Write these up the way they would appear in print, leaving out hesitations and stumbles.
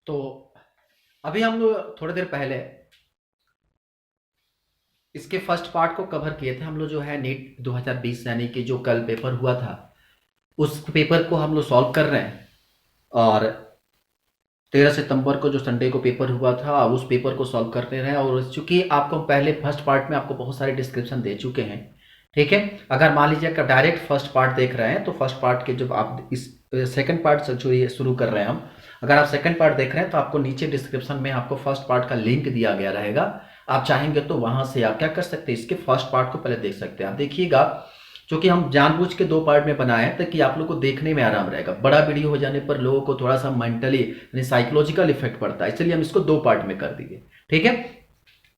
तो अभी हम लोग थोड़ी देर पहले इसके फर्स्ट पार्ट को कवर किए थे। हम लोग जो है नीट 2020 यानी कि जो कल पेपर हुआ था उस पेपर को हम लोग सॉल्व कर रहे हैं। और 13 सितंबर को जो संडे को पेपर हुआ था उस पेपर को सॉल्व करते रहे। और चूंकि आपको पहले फर्स्ट पार्ट में आपको बहुत सारे डिस्क्रिप्शन दे चुके हैं, ठीक है। अगर मान लीजिए कि डायरेक्ट फर्स्ट पार्ट देख रहे हैं तो फर्स्ट पार्ट के जब आप इस सेकंड पार्ट से जो ये शुरू कर रहे हैं हम, अगर आप सेकंड पार्ट देख रहे हैं तो आपको नीचे डिस्क्रिप्शन में आपको फर्स्ट पार्ट का लिंक दिया गया रहेगा। आप चाहेंगे तो वहां से आप क्या कर सकते हैं, इसके फर्स्ट पार्ट को पहले देख सकते हैं। आप देखिएगा, क्योंकि हम जानबूझ के दो पार्ट में बनाए हैं ताकि आप लोग को देखने में आराम रहेगा। बड़ा वीडियो हो जाने पर लोगों को थोड़ा सा मेंटली यानी साइकोलॉजिकल इफेक्ट पड़ता है, इसलिए हम इसको दो पार्ट में कर दिए, ठीक है।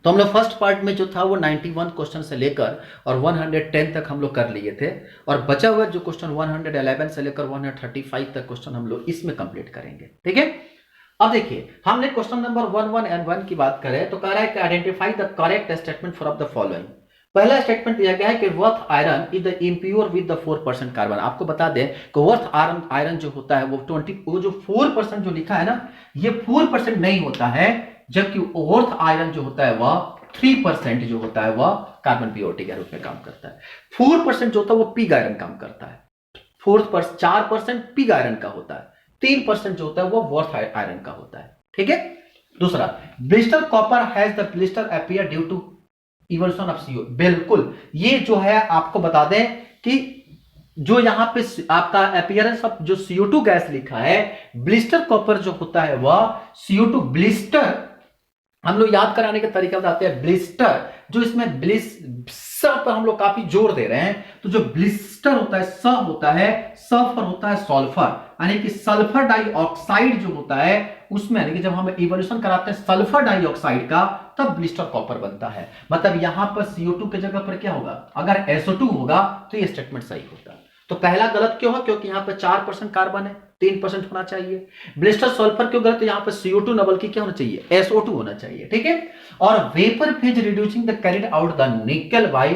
तो हम लोग फर्स्ट पार्ट में जो था वो 91 क्वेश्चन से लेकर और 110 तक हम लोग कर लिए थे। और बचा हुआ जो क्वेश्चन 111 से लेकर 135 तक क्वेश्चन हम लोग इसमें कंप्लीट करेंगे, ठीक है। अब देखिए, हमने क्वेश्चन नंबर 11 की बात करें तो कह रहा है कि identify the correct statement for of the following. पहला स्टेटमेंट दिया गया है कि worth iron is the impure with the 4% carbon. आपको बता दें कि वर्थ आयरन आयरन जो होता है वो जो 4% जो लिखा है ना, ये 4% नहीं होता है, जबकि वर्थ आयरन जो होता है वह 3% जो होता है वह कार्बन प्योरिटी के रूप में काम करता है। 4% जो होता है वो पिग आयरन काम करता है। 4% पिग आयरन का होता है। 3% जो होता है वो वर्थ आयरन का होता है, ठीक है। दूसरा, blister copper has the blister appear due to evolution of CO. बिल्कुल, ये जो है आपको बता दें कि जो यहां पे आपका अपीयरेंस ऑफ जो CO2 गैस लिखा है, ब्लिस्टर कॉपर जो होता है वह CO2 ब्लिस्टर, हम लोग याद कराने का तरीका बताते हैं। ब्लिस्टर जो इसमें स पर हम लोग काफी जोर दे रहे हैं, तो जो ब्लिस्टर होता है स होता है, स पर होता है सल्फर, यानी कि सल्फर डाइऑक्साइड जो होता है उसमें, यानी कि जब हम इवोल्यूशन कराते हैं सल्फर डाइऑक्साइड का तब ब्लिस्टर कॉपर बनता है। मतलब यहां पर CO2 की जगह पर क्या होगा, अगर SO2 होगा तो ये स्टेटमेंट सही होगा। तो पहला गलत क्यों है, क्योंकि यहां पर 4% कार्बन है, 3% होना चाहिए। ब्लिस्टर सल्फर क्यों गलत है, यहां पर CO2 न बल्कि क्या होना चाहिए, SO2 होना चाहिए, ठीक है। और vapour phase reducing the carried out the निकल बाय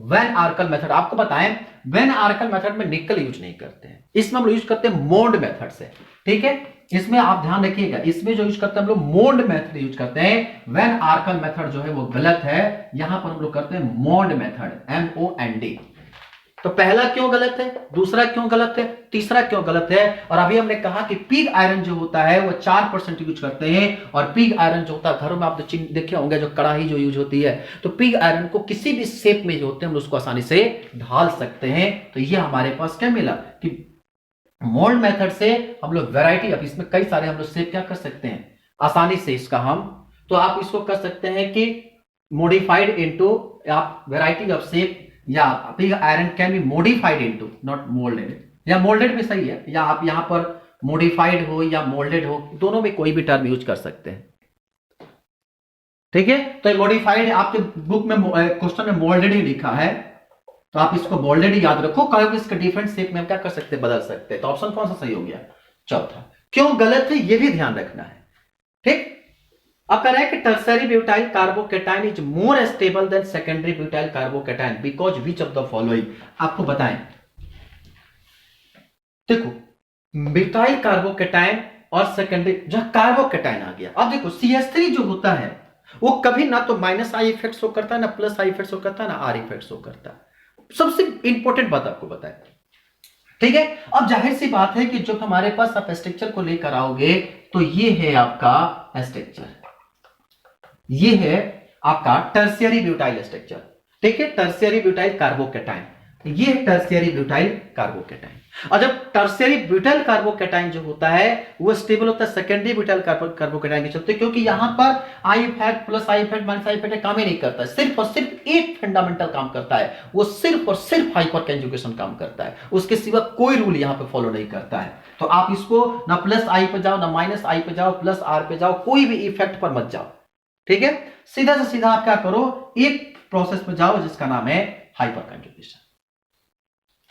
वैन आर्कल मेथड। आपको बताएं, वैन आर्कल मेथड में निकल यूज नहीं करते हैं, इसमें हम लोग यूज करते हैं मोल्ड मेथड से, ठीक है। इसमें आप ध्यान रखिएगा, इसमें जो यूज करते हैं हम लोग मोल्ड मेथड यूज करते हैं। वैन आर्कल मेथड जो है वो गलत है, यहां पर हम लोग करते हैं मोल्ड मेथड, MOND। तो पहला क्यों गलत है, दूसरा क्यों गलत है, तीसरा क्यों गलत है। और अभी हमने कहा कि पिग आयरन जो होता है वो 4% यूज करते हैं। और पिग आयरन जो होता है, घरों में आप तो देखे होंगे जो कढ़ाई जो यूज होती है, तो पिग आयरन को किसी भी शेप में जो होते हैं हम उसको आसानी से ढाल सकते हैं। तो ये हमारे पास क्या मिला कि मोल्ड मेथड से हम लोग वेराइटी, अब इसमें कई सारे हम लोग शेप क्या कर सकते हैं आसानी से इसका हम, तो आप इसको कर सकते हैं कि मोडिफाइड इनटू, आप वेराइटी ऑफ शेप, या pig iron can be modified into, not moulded, या मोल्डेड भी सही है, या आप यहां पर मोडिफाइड हो या मोल्डेड हो, दोनों में कोई भी टर्म यूज कर सकते हैं, ठीक है। तो मोडिफाइड आपके बुक में क्वेश्चन में मोल्डेड ही लिखा है, तो आप इसको मोल्डेड ही याद रखो, क्योंकि इसके डिफरेंट शेप में हम क्या कर सकते हैं, बदल सकते हैं। तो ऑप्शन कौन सा सही हो गया, चौथा। क्यों गलत है ये भी ध्यान रखना है, ठीक। अब कह रहा है कि tertiary butyl carbocation is more stable then secondary butyl carbocation because which of the following. आपको बताएं, देखो ब्यूटाइल कार्बोकेटाइन और सेकेंडरी जो कार्बोकेटाइन आ गया। अब देखो CH3 जो होता है वो कभी ना तो -I इफेक्ट शो करता है, ना +I इफेक्ट शो करता है, ना R इफेक्ट शो करता है। सबसे इंपॉर्टेंट बात आपको बताएं, ठीक है। अब जाहिर सी बात है कि जब हमारे पास आप स्ट्रक्चर को लेकर आओगे तो ये है आपका स्ट्रक्चर, ये है आपका टर्शियरी ब्यूटाइल स्ट्रक्चर, ठीक है। टर्शियरी ब्यूटाइल कार्बोकेटाइन, ये है टर्शियरी ब्यूटाइल कार्बोकेटाइन। और जब टर्शियरी ब्यूटाइल कार्बोकेटाइन जो होता है वो स्टेबल होता है सेकेंडरी ब्यूटाइल कार्बोकेटाइन के चलते, क्योंकि यहां पर I effect +I effect -I effect काम ही नहीं करता है। सिर्फ और सिर्फ एक फंडामेंटल काम करता है, वो सिर्फ और सिर्फ हाइपर कंजुगेशन काम करता है, उसके सिवा कोई रूल यहां पे फॉलो नहीं करता है। तो आप इसको ना +I पे जाओ, ना -I पे जाओ, +R पे जाओ, कोई भी इफेक्ट पर मत जाओ, ठीक है। सीधा से सीधा आप क्या करो, एक प्रोसेस में जाओ जिसका नाम है हाइपर कंजुगेशन,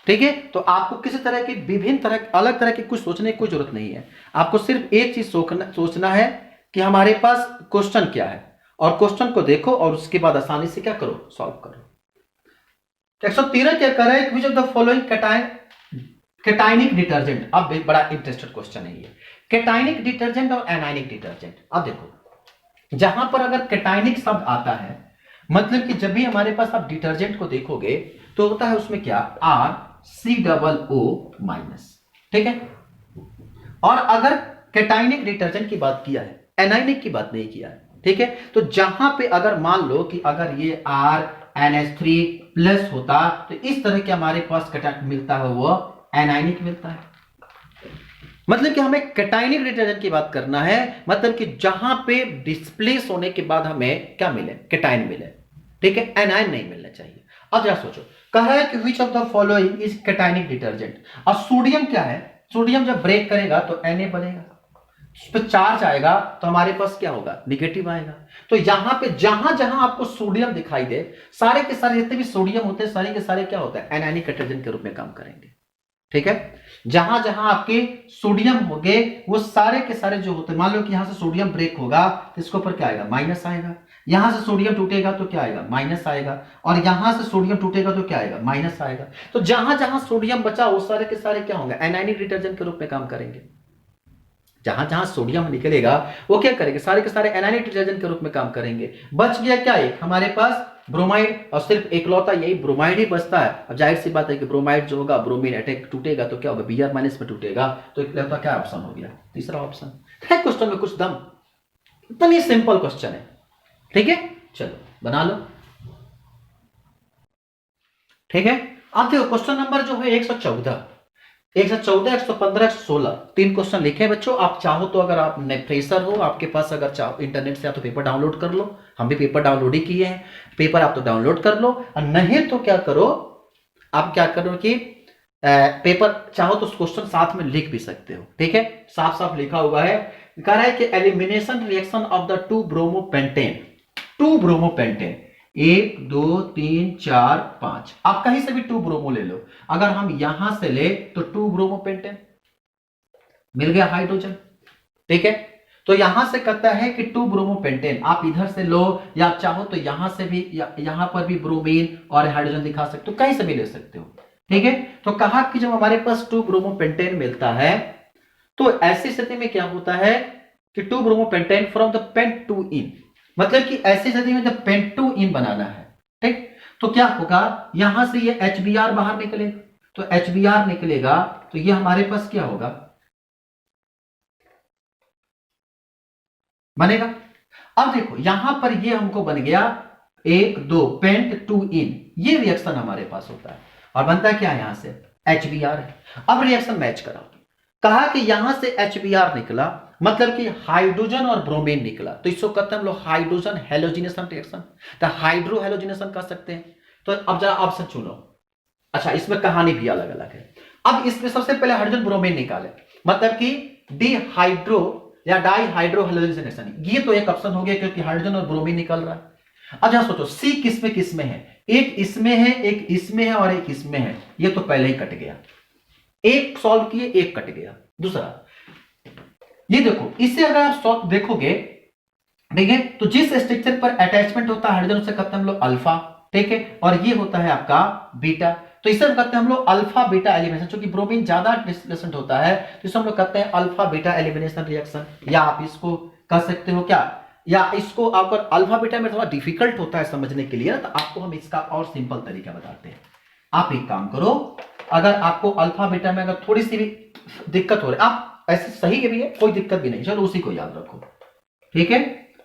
ठीक है। तो आपको किसी तरह की विभिन्न तरह अलग तरह की कुछ सोचने की कोई जरूरत नहीं है। आपको सिर्फ एक चीज सोचना है कि हमारे पास क्वेश्चन क्या है, और क्वेश्चन को देखो और उसके बाद आसानी से क्या करो, सॉल्व करो। 113 क्या कर रहा है, which of the following cation cationic detergent, अब बड़ा इंटरेस्टेड क्वेश्चन है ये, कैटायनिक डिटर्जेंट और एनायनिक डिटर्जेंट। अब देखो जहां पर अगर कैटायनिक शब्द आता है, मतलब कि जब भी हमारे पास आप डिटर्जेंट को देखोगे तो होता है उसमें क्या, RCOO-, ठीक है। और अगर कैटायनिक डिटर्जेंट की बात किया है, एनायनिक की बात नहीं किया है, ठीक है। तो जहां पे अगर मान लो कि अगर ये RNH3+ होता तो इस तरह के हमारे पास कैटायनिक मिलता है, वो एनायनिक मिलता है। मतलब कि हमें कैटायनिक डिटर्जेंट की बात करना है, मतलब कि जहां पे डिस्प्लेस होने के बाद हमें क्या मिले, कैटायन मिले, ठीक है, एनायन नहीं मिलना चाहिए। अब जरा सोचो, कह रहा है कि which of the following is cationic detergent. और सोडियम क्या है, सोडियम जब ब्रेक करेगा तो Na बनेगा, उस पर चार्ज आएगा तो हमारे पास क्या होगा, निगेटिव आएगा। तो यहां पे जहां जहां आपको सोडियम दिखाई दे, सारे के सारे जितने भी सोडियम होते हैं सारे के सारे क्या होता है, एनायनिक डिटर्जेंट के रूप में काम करेंगे, ठीक है। जहां जहां आपके सोडियम होंगे वो सारे के सारे जो होते हैं, मान लो कि यहां से सोडियम ब्रेक होगा तो इसके ऊपर क्या आएगा, माइनस आएगा। यहां से सोडियम टूटेगा तो क्या आएगा, माइनस आएगा। और यहां से सोडियम टूटेगा तो क्या आएगा, माइनस आएगा। तो जहां जहां सोडियम बचा वो सारे के सारे क्या होंगे, एनायनिक डिटर्जेंट के रूप में काम करेंगे। जहां जहां सोडियम निकलेगा वो क्या करेंगे, सारे के सारे एनायनिक डिटर्जेंट के रूप में काम करेंगे। बच गया क्या, एक हमारे पास ब्रोमाइड, और सिर्फ एकलौता यही ब्रोमाइड ही बचता है। अब जाहिर सी बात है कि ब्रोमाइड जो होगा, ब्रोमीन अटैक टूटेगा तो क्या होगा, Br- में टूटेगा। तो एकलौता क्या ऑप्शन हो गया, तीसरा ऑप्शन है। क्वेश्चन में कुछ दम, इतनी सिंपल क्वेश्चन है, ठीक है। चलो बना लो, ठीक है। अब देखो क्वेश्चन नंबर जो है 114, 115, 116, तीन क्वेश्चन लिखे हैं बच्चों। आप चाहो तो, अगर आप फ्रेशर हो, आपके पास अगर चाहो इंटरनेट से, या तो पेपर डाउनलोड कर लो, हम भी पेपर डाउनलोड ही किए हैं, पेपर आप तो डाउनलोड कर लो। और नहीं तो क्या करो, आप क्या करो कि पेपर चाहो तो क्वेश्चन साथ में लिख भी सकते हो, ठीक है। साफ साफ लिखा हुआ है, कह रहा है कि elimination reaction of the two bromopentane, two bromopentane, 1 2 3 4 5, आप कहीं से भी टू ब्रोमो ले लो। अगर हम यहां से ले तो टू ब्रोमोपेंटेन मिल गया हाइड्रोजन, ठीक है। तो यहां से कहता है कि टू ब्रोमोपेंटेन, आप इधर से लो या आप चाहो तो यहां से भी, यहां पर भी ब्रोमीन और हाइड्रोजन दिखा सकते हो, कहीं से भी ले सकते हो, ठीक है। तो कहा कि जब हमारे पास टू ब्रोमोपेंटेन मिलता है तो ऐसी स्थिति में क्या होता है कि two bromopentane from the pent two ene, मतलब कि ऐसी स्थिति में जब पेंट टू इन बनाना है, ठीक, तो क्या होगा, यहां से ये HBr बाहर निकलेगा, तो HBr निकलेगा तो ये हमारे पास क्या होगा, बनेगा। अब देखो यहां पर ये हमको बन गया 1 2 पेंट टू इन, ये रिएक्शन हमारे पास होता है और बनता है क्या, यहां से HBr है। अब रिएक्शन मैच करा, कहा कि यहां से HBr निकला, मतलब कि हाइड्रोजन और ब्रोमीन निकला, तो इसको कहते हैं हम लोग हाइड्रोजन हेलोजिनेशन रिएक्शन, तो हाइड्रो हेलोजिनेशन कह सकते हैं। तो अब जरा ऑप्शन चुनो। अच्छा, इसमें कहानी भी अलग अलग है। अब इसमें सबसे पहले हाइड्रोजन ब्रोमीन निकाले, मतलब कि डिहाइड्रो या डाइहाइड्रो हेलोजिनेशन, ये तो एक ऑप्शन हो गया क्योंकि हाइड्रोजन और ब्रोमीन निकल रहा है। अब जरा सोचो सी किस में है, एक इसमें है, एक इसमें है और एक इसमें है, ये तो पहले ही कट गया, एक सॉल्व किए एक कट गया। दूसरा ये देखो, इसे अगर आप देखोगे, ठीक है, तो जिस स्ट्रक्चर पर अटैचमेंट होता है हाइड्रोजन उसे कहते हैं हम लोग अल्फा, ठीक है, और ये होता है आपका बीटा, तो इसे हम कहते हैं हम लोग अल्फा बीटा एलिमिनेशन। क्योंकि ब्रोमीन ज्यादा डिस्प्लेसमेंट होता है तो इसे हम लोग कहते हैं अल्फा बीटा एलिमिनेशन रिएक्शन, या आप इसको कह सकते हो क्या, या इसको अगर अल्फा बीटा में थोड़ा डिफिकल्ट होता है समझने के लिए, तो आपको हम इसका और सिंपल तरीका बताते हैं। आप एक काम करो, अगर आपको अल्फा बीटा में अगर थोड़ी सी भी दिक्कत हो रही है, आप ऐसे सही के भी है, कोई दिक्कत भी नहीं, चलो उसी को याद रखो, ठीक है।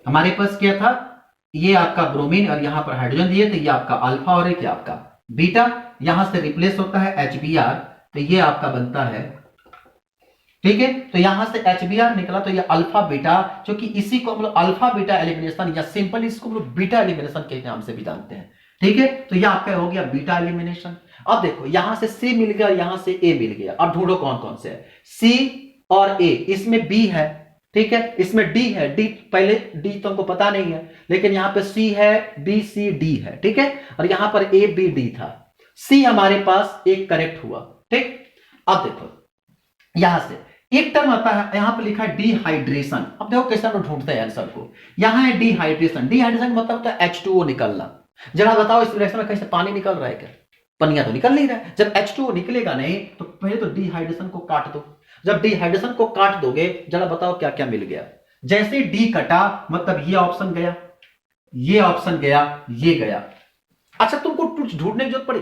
हमारे पास क्या था, ये आपका ब्रोमीन और यहां पर हाइड्रोजन दिए, तो ये आपका अल्फा और एक आपका बीटा, यहां से रिप्लेस होता है HBr, तो ये आपका बनता है, ठीक है। तो यहां से HBr निकला तो ये अल्फा बीटा, जो कि इसी को हम लोग अल्फा बीटा एलिमिनेशन या सिंपल इसको हम लोग बीटा एलिमिनेशन के नाम से भी जानते हैं, ठीक है। तो ये आपका हो गया बीटा एलिमिनेशन। अब देखो यहां से C मिल गया, यहां से A मिल गया, अब ढूंढो कौन कौन से है, C और A, इसमें B है, ठीक है, इसमें D है, D पहले D तो हमको पता नहीं है, लेकिन यहां पे C है, B C D है, ठीक है, और यहां पर A B D था, C हमारे पास एक करेक्ट हुआ, ठीक। अब देखो यहां से एक टर्म आता है, यहां पर लिखा है डिहाइड्रेशन। अब देखो कैसे हम लोग ढूंढते हैं आंसर को, यहां है डिहाइड्रेशन, डिहाइड्रेशन मतलब होता है H2O निकलना। जरा बताओ इस रिएक्शन में कहीं से पानी निकल रहा है क्या, पनिया तो निकल नहीं रहा है। जब H2O निकलेगा नहीं तो पहले तो डिहाइड्रेशन को काट दो। जब डिहाइड्रेशन को काट दोगे, जरा बताओ क्या क्या मिल गया। जैसे डी कटा मतलब ये ऑप्शन गया, ये ऑप्शन गया, ये गया। अच्छा, तुमको कुछ ढूंढने की जरूरत पड़ी?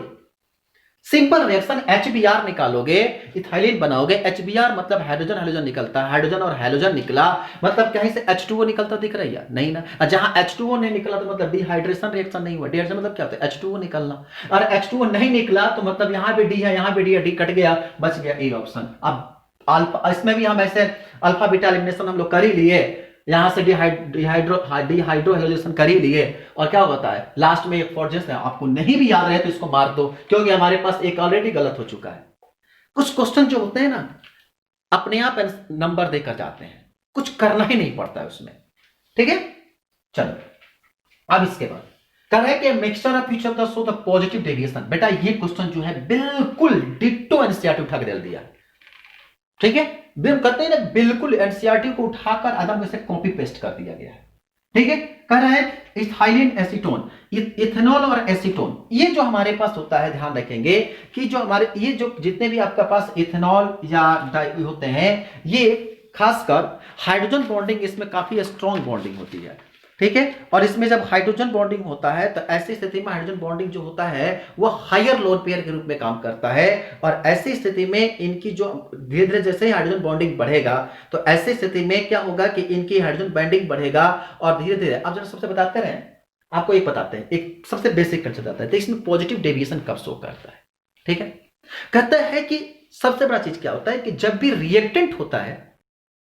सिंपल रिएक्शन HBr निकालोगे, इथाइलिन बनाओगे। HBr मतलब हाइड्रोजन हाइड्रोजन निकलता है, हाइड्रोजन और हाइड्रोजन निकला मतलब कहीं से H2O निकलता दिख रहा है? नहीं ना। जहां H2O नहीं निकला तो मतलब डिहाइड्रेशन रिएक्शन नहीं हुआ। डिहाइड्रेशन मतलब क्या होता है? H2O निकलना। और H2O नहीं निकला तो मतलब यहां पे डी है, यहां पे डी है, डी कट गया, बच गया ए ऑप्शन। अब अल्फा, इसमें भी हम ऐसे अल्फा बीटा एलिमिनेशन हम लोग कर ही लिए, यहां से डिहाइड्रो हेलोजेशन कर ही लिए। और क्या होता है लास्ट में एक फॉर्जेस है, आपको नहीं भी याद रहे तो इसको मार दो, क्योंकि हमारे पास एक ऑलरेडी गलत हो चुका है। कुछ क्वेश्चन जो होते हैं ना, अपने आप नंबर देकर जाते हैं, कुछ करना ही नहीं पड़ता है उसमें। ठीक है, चलो अब इसके बाद कर है कि mixture of future the so the positive deviation. बेटा ये क्वेश्चन जो है बिल्कुल डिट्टो एनसीईआरटी उठा के डाल दिया। ठीक है, बिम कहते हैं ना, बिल्कुल एनसीईआरटी को उठाकर आदम में से कॉपी पेस्ट कर दिया गया है। ठीक है, कह रहा है इथाइलिन एसीटोन, इथेनॉल और एसीटोन, ये जो हमारे पास होता है, ध्यान रखेंगे कि जो हमारे ये जो जितने भी आपका पास इथेनॉल या होते हैं, ये खासकर हाइड्रोजन बॉन्डिंग इसमें काफी स्ट्रॉन्ग बॉन्डिंग होती है। ठीक है, और इसमें जब हाइड्रोजन बॉन्डिंग होता है तो ऐसी स्थिति में हाइड्रोजन बॉन्डिंग जो होता है वो हायर लोन पेयर के रूप में काम करता है। और ऐसी स्थिति में इनकी जो धीरे धीरे जैसे ही हाइड्रोजन बॉन्डिंग बढ़ेगा तो ऐसी स्थिति में क्या होगा कि इनकी हाइड्रोजन बॉन्डिंग बढ़ेगा और धीरे धीरे, अब जरा सबसे बताते रहे, आपको एक बताते हैं, एक सबसे बेसिक कंसेप्ट आता है। तो इसमें पॉजिटिव डेविएशन कब शो करता है? ठीक है, कहता है कि सबसे बड़ा चीज क्या होता है कि जब भी रिएक्टेंट होता है,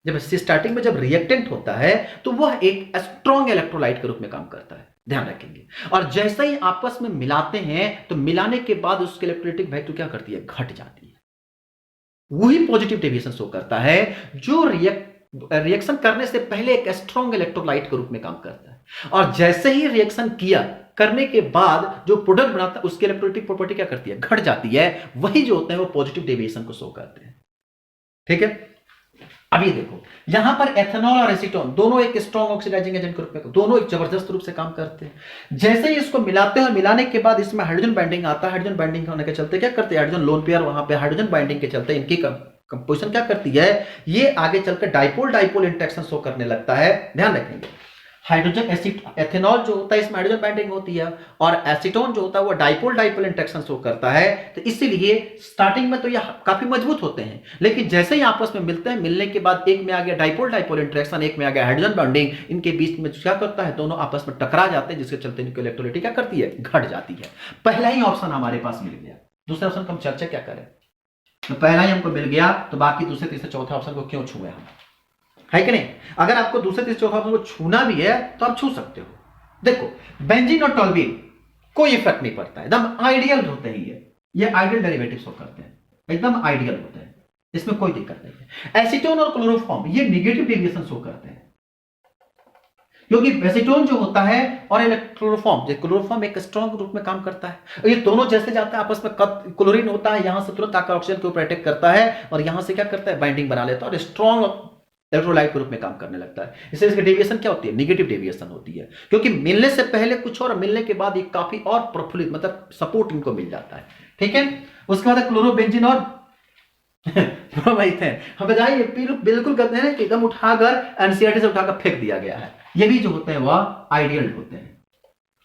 जब स्टार्टिंग में जब रिएक्टेंट होता है तो वह एक स्ट्रॉन्ग इलेक्ट्रोलाइट के रूप में काम करता है, ध्यान रखेंगे। और जैसे ही आपस में मिलाते हैं तो मिलाने के बाद उसकी इलेक्ट्रोलाइटिक वैल्यू क्या करती है? घट जाती है। वही पॉजिटिव डेविएशन शो करता है जो रिएक्शन करने से पहले एक स्ट्रॉन्ग इलेक्ट्रोलाइट के रूप में काम करता है, और जैसे ही रिएक्शन किया करने के बाद जो प्रोडक्ट बनाता है उसकी इलेक्ट्रोलाइटिक प्रॉपर्टी क्या करती है? घट जाती है। वही जो होते हैं वो पॉजिटिव डेविएशन को शो करते हैं। ठीक है, अभी देखो यहां पर एथेनॉल और एसीटोन दोनों एक स्ट्रॉन्ग ऑक्सीडाइजिंग एजेंट के रूप में, दोनों एक जबरदस्त रूप से काम करते हैं। जैसे ही इसको मिलाते हैं और मिलाने के बाद इसमें हाइड्रोजन बाइंडिंग आता है, हाइड्रोजन बाइंडिंग होने के चलते क्या करते हैं? हाइड्रोजन लोन पेयर वहां पे हाइड्रोजन बाइंडिंग के चलते इनकी कंपोजिशन क्या करती है? ये आगे चलकर डाइपोल डाइपोल इंटरेक्शन शो करने लगता है। ध्यान रखेंगे, हाइड्रोजन एथेनॉल जो होता है इसमें हाइड्रोजन बाइंडिंग होती है, और एसीटोन जो होता है वो डाइपोल डाइपोल इंटरेक्शन शो करता है। तो इसीलिए स्टार्टिंग में तो ये काफी मजबूत होते हैं, लेकिन जैसे ही आपस में मिलते हैं, मिलने के बाद एक में आ गया डाइपोल डाइपोल इंटरेक्शन, एक में आ गया हाइड्रोजन बाइंडिंग, इनके बीच में क्या करता है? दोनों आपस में टकरा जाते हैं, जिसके चलते इनकी इलेक्ट्रोलाइटिक क्या करती है? घट जाती है। पहला ही ऑप्शन हमारे पास मिल गया। दूसरे ऑप्शन को हम चर्चा क्या करें? तो पहला ही हमको मिल गया, तो बाकी दूसरे तीसरे चौथे ऑप्शन को क्यों छुए हम? है कि नहीं? अगर आपको दूसरे तीसरे चौथे ऑप्शन को छूना भी है तो आप छू सकते हो। देखो बेंजीन और टॉल्यूइन कोई इफेक्ट नहीं पड़ता है, एकदम आइडियल होते ही ये आइडियल डेरिवेटिव शो करते हैं, एकदम आइडियल होते हैं, इसमें कोई दिक्कत नहीं है। एसीटोन और क्लोरोफॉर्म ये निगेटिव डेविएशन शो करते हैं, क्योंकि एसीटोन जो होता है और क्लोरोफॉर्म एक स्ट्रॉन्ग रूप में काम करता है। ये दोनों जैसे जाते हैं आपस में, क्लोरीन होता है यहां से तुरंत आकर ऑक्सीजन को प्रोटेक्ट करता है और यहां से क्या करता है? बाइंडिंग बना लेता है और स्ट्रॉन्ग इलेक्ट्रोलाइट के रूप में काम करने लगता है। इसलिए इसकी डेविएशन क्या होती है? निगेटिव डेविएशन होती है, क्योंकि मिलने से पहले कुछ और मिलने के बाद ये काफी और प्रफुल्लित मतलब सपोर्ट इनको मिल जाता है। ठीक है, उसके बाद क्लोरोबेंजीन और ब्रोमाइथेन, हम बताइए बिल्कुल कहते हैं कि एकदम उठाकर एनसीईआरटी से उठाकर फेंक दिया गया है। ये भी जो होते हैं वह आइडियल होते हैं।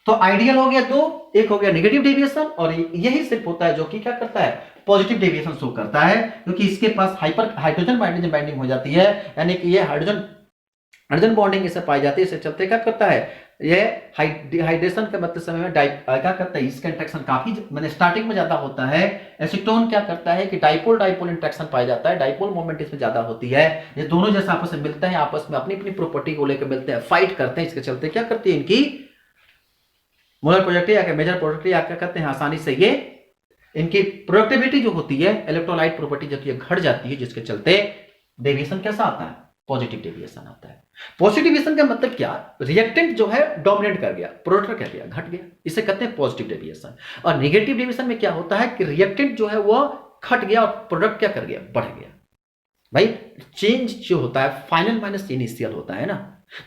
तो आइडियल हो गया दो, एक हो गया नेगेटिव डेविएशन, और यही सिर्फ होता है जो कि क्या करता है? पॉजिटिव डेविएशन शो करता है, क्योंकि इसके पास हाइड्रोजन बाइंडिंग हो जाती है, यानी कि ये हाइड्रोजन बॉन्डिंग इससे पाई जाती है। इससे चलते क्या करता है? ये हाइड्रेशन के मतलब समय में क्या करता है? इसका इंटरेक्शन काफी मैंने स्टार्टिंग में ज्यादा होता है। एसीटोन क्या करता है कि डाइपोल डाइपोल इंटरेक्शन पाया जाता है, डाइपोल मोमेंट इसमें ज्यादा होती है। ये दोनों जैसे आपस में मिलते हैं, आपस में अपनी अपनी प्रॉपर्टी को लेकर मिलते हैं, फाइट करते हैं। इसके चलते क्या करती है? इनकी मोलर प्रोडक्टिविटी या मेजर प्रोडक्टिविटी क्या करते हैं? आसानी से ये इनकी प्रोडक्टिविटी जो होती है, इलेक्ट्रोलाइट प्रॉपर्टी जो है घट जाती है, जिसके चलते डेविएशन कैसा आता है? पॉजिटिव डेविएशन आता है। पॉजिटिव डेविएशन का मतलब क्या? रिएक्टेंट जो है डोमिनेट कर गया, प्रोडक्ट क्या गया? घट गया, इसे कहते हैं पॉजिटिव डेविएशन। और नेगेटिव डेविएशन में क्या होता है कि रिएक्टेंट जो है वो घट गया और प्रोडक्ट क्या कर गया? बढ़ गया। भाई चेंज जो होता है फाइनल माइनस इनिशियल होता है ना,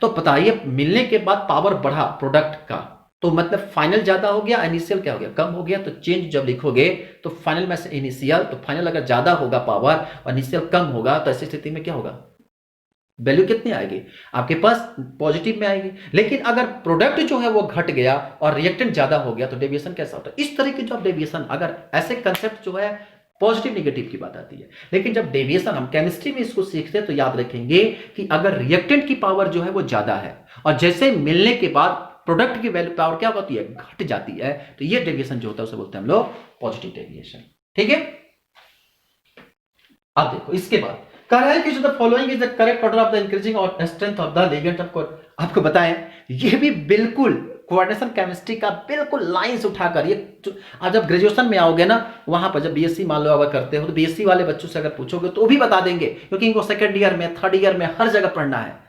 तो बताइए मिलने के बाद पावर बढ़ा प्रोडक्ट का, तो मतलब फाइनल ज्यादा हो गया, इनिशियल क्या हो गया, कम हो गया। तो चेंज जब लिखोगे तो फाइनल में से इनिशियल, तो फाइनल अगर ज्यादा होगा पावर और इनिशियल कम होगा तो ऐसी स्थिति में क्या होगा, वैल्यू कितनी आएगी आपके पास, पॉजिटिव में आएगी। लेकिन अगर प्रोडक्ट जो है वो घट गया और रिएक्टेंट ज्यादा हो गया तो डेविएशन कैसा होता है, इस तरह की जो डेविएशन, अगर ऐसे कंसेप्ट जो है पॉजिटिव निगेटिव की बात आती है। लेकिन जब डेविएशन हम केमिस्ट्री में इसको सीखते हैं तो याद रखेंगे कि अगर रिएक्टेंट की पावर जो है वो ज्यादा है और जैसे मिलने के बाद प्रोडक्ट की वैल्यू पावर क्या होती है, घट जाती है, तो ये डेविएशन जो होता है उसे बोलते हैं हम लोग पॉजिटिव डेविएशन। ठीक है, अब देखो इसके बाद कह रहा है कि the following is the correct order of the increasing और strength of the ligand of, आपको बताएं ये भी बिल्कुल कोऑर्डिनेशन केमिस्ट्री का बिल्कुल लाइंस उठाकर, ये आप जब ग्रेजुएशन में आओगे ना, वहां पर जब बीएससी मान लो अगर करते हो तो बीएससी वाले बच्चों से अगर पूछोगे तो भी बता देंगे, क्योंकि इनको सेकंड ईयर में, थर्ड ईयर में हर जगह पढ़ना है।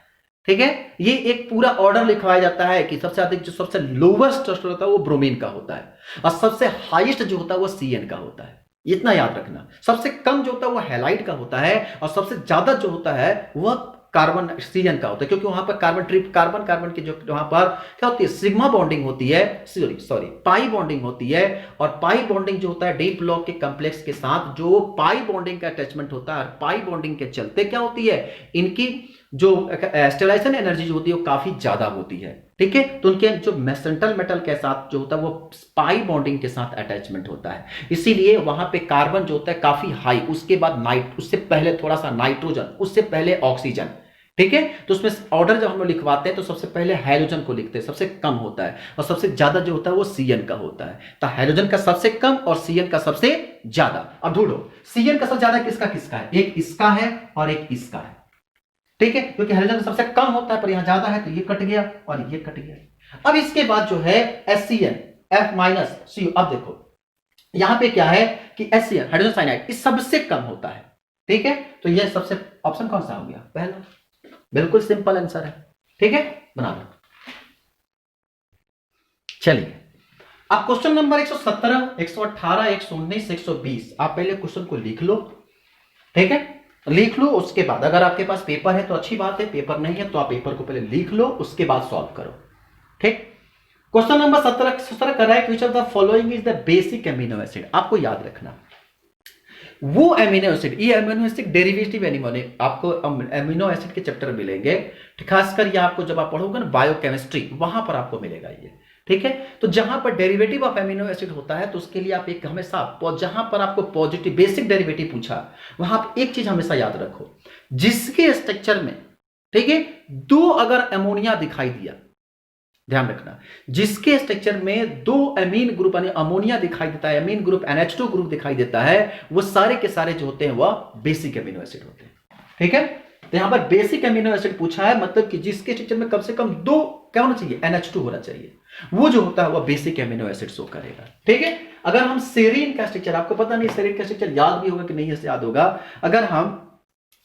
ठीक है, ये एक पूरा ऑर्डर लिखवाया जाता है कि सबसे अधिक जो सबसे लोवेस्ट होता है वो ब्रोमीन का होता है और सबसे हाईएस्ट जो होता है वो सीएन का होता है। इतना याद रखना, सबसे कम जो होता है वो हैलाइड का होता है और सबसे ज्यादा जो होता है वह कार्बन सीएन का होता है, क्योंकि वहां पर कार्बन कार्बन की जो वहां पर क्या होती है, सिग्मा बॉन्डिंग होती है, सॉरी पाई बॉन्डिंग होती है। और पाई बॉन्डिंग जो होता है डी ब्लॉक के कॉम्प्लेक्स के साथ जो पाई बॉन्डिंग का अटैचमेंट होता है, और पाई बॉन्डिंग के चलते क्या होती है, इनकी जो स्टेलाइजेशन एनर्जी जो होती है वो काफी ज्यादा होती है। ठीक है, तो उनके जो मेसेंटल मेटल के साथ जो होता है वो पाई बॉन्डिंग के साथ अटैचमेंट होता है, इसीलिए वहां पे कार्बन जो होता है काफी हाई, उसके बाद उससे पहले थोड़ा सा नाइट्रोजन, उससे पहले ऑक्सीजन। ठीक है, तो उसमें ऑर्डर जब हम लोग लिखवाते हैं तो सबसे पहले हाइड्रोजन को लिखते हैं, सबसे कम होता है, और सबसे ज्यादा जो होता है वो सीएन का होता है। तो हाइड्रोजन का सबसे कम और सीएन का सबसे ज्यादा। अब ढूंढो सीएन का सबसे ज्यादा किसका किसका है, एक इसका है और एक इसका है। ठीक है, क्योंकि हाइड्रोजन सबसे कम होता है पर यहां ज्यादा है, तो ये कट गया और ये कट गया। अब इसके बाद जो है एससीएन, एफ माइनस सी, अब देखो यहां पे क्या है कि एससीएन हाइड्रोजन साइनाइड इस सबसे कम होता है। ठीक है, तो ये सबसे ऑप्शन कौन सा हो गया, पहला, बिल्कुल सिंपल आंसर है। ठीक है, बना लो। चलिए अब क्वेश्चन नंबर 117, 118, 119, 120, आप पहले क्वेश्चन को लिख लो। ठीक है, लिख लो, उसके बाद अगर आपके पास पेपर है तो अच्छी बात है, पेपर नहीं है तो आप पेपर को पहले लिख लो, उसके बाद सॉल्व करो। ठीक, क्वेश्चन नंबर 17 कर रहा है which of the following is the basic amino acid. आपको याद रखना वो एमिनो एसिड, ये एमिनो एसिड डेरिवेटिव एनिमल, आपको एमिनो एसिड के चैप्टर मिलेंगे, खासकर ये आपको जब आप पढ़ोगे ना बायोकेमिस्ट्री, वहां पर आपको मिलेगा ये। ठीक है, तो जहां पर डेरिवेटिव ऑफ एमिनो एसिड होता है तो उसके लिए आप एक हमेशा, जहां पर आपको पॉजिटिव बेसिक डेरिवेटिव पूछा, वहां पर एक चीज हमेशा याद रखो, जिसके स्ट्रक्चर में, ठीक है, दो अगर अमोनिया दिखाई दिया, ध्यान रखना, जिसके स्ट्रक्चर में दो अमीन ग्रुप यानी अमोनिया दिखाई देता है, अमीन ग्रुप NH2 ग्रुप दिखाई देता है, वो सारे के सारे जो होते हैं वह बेसिक एमिनो एसिड होते हैं। ठीक है, तो यहां पर बेसिक एमिनो एसिड पूछा है, मतलब कि जिसके स्ट्रक्चर में कम से कम दो क्या होना चाहिए, NH2 होना चाहिए, वो जो होता है वह बेसिक एमिनो एसिड शो करेगा। ठीक है, अगर हम सेरीन का स्ट्रक्चर, आपको पता नहीं सेरीन का स्ट्रक्चर याद भी होगा कि नहीं याद होगा, अगर हम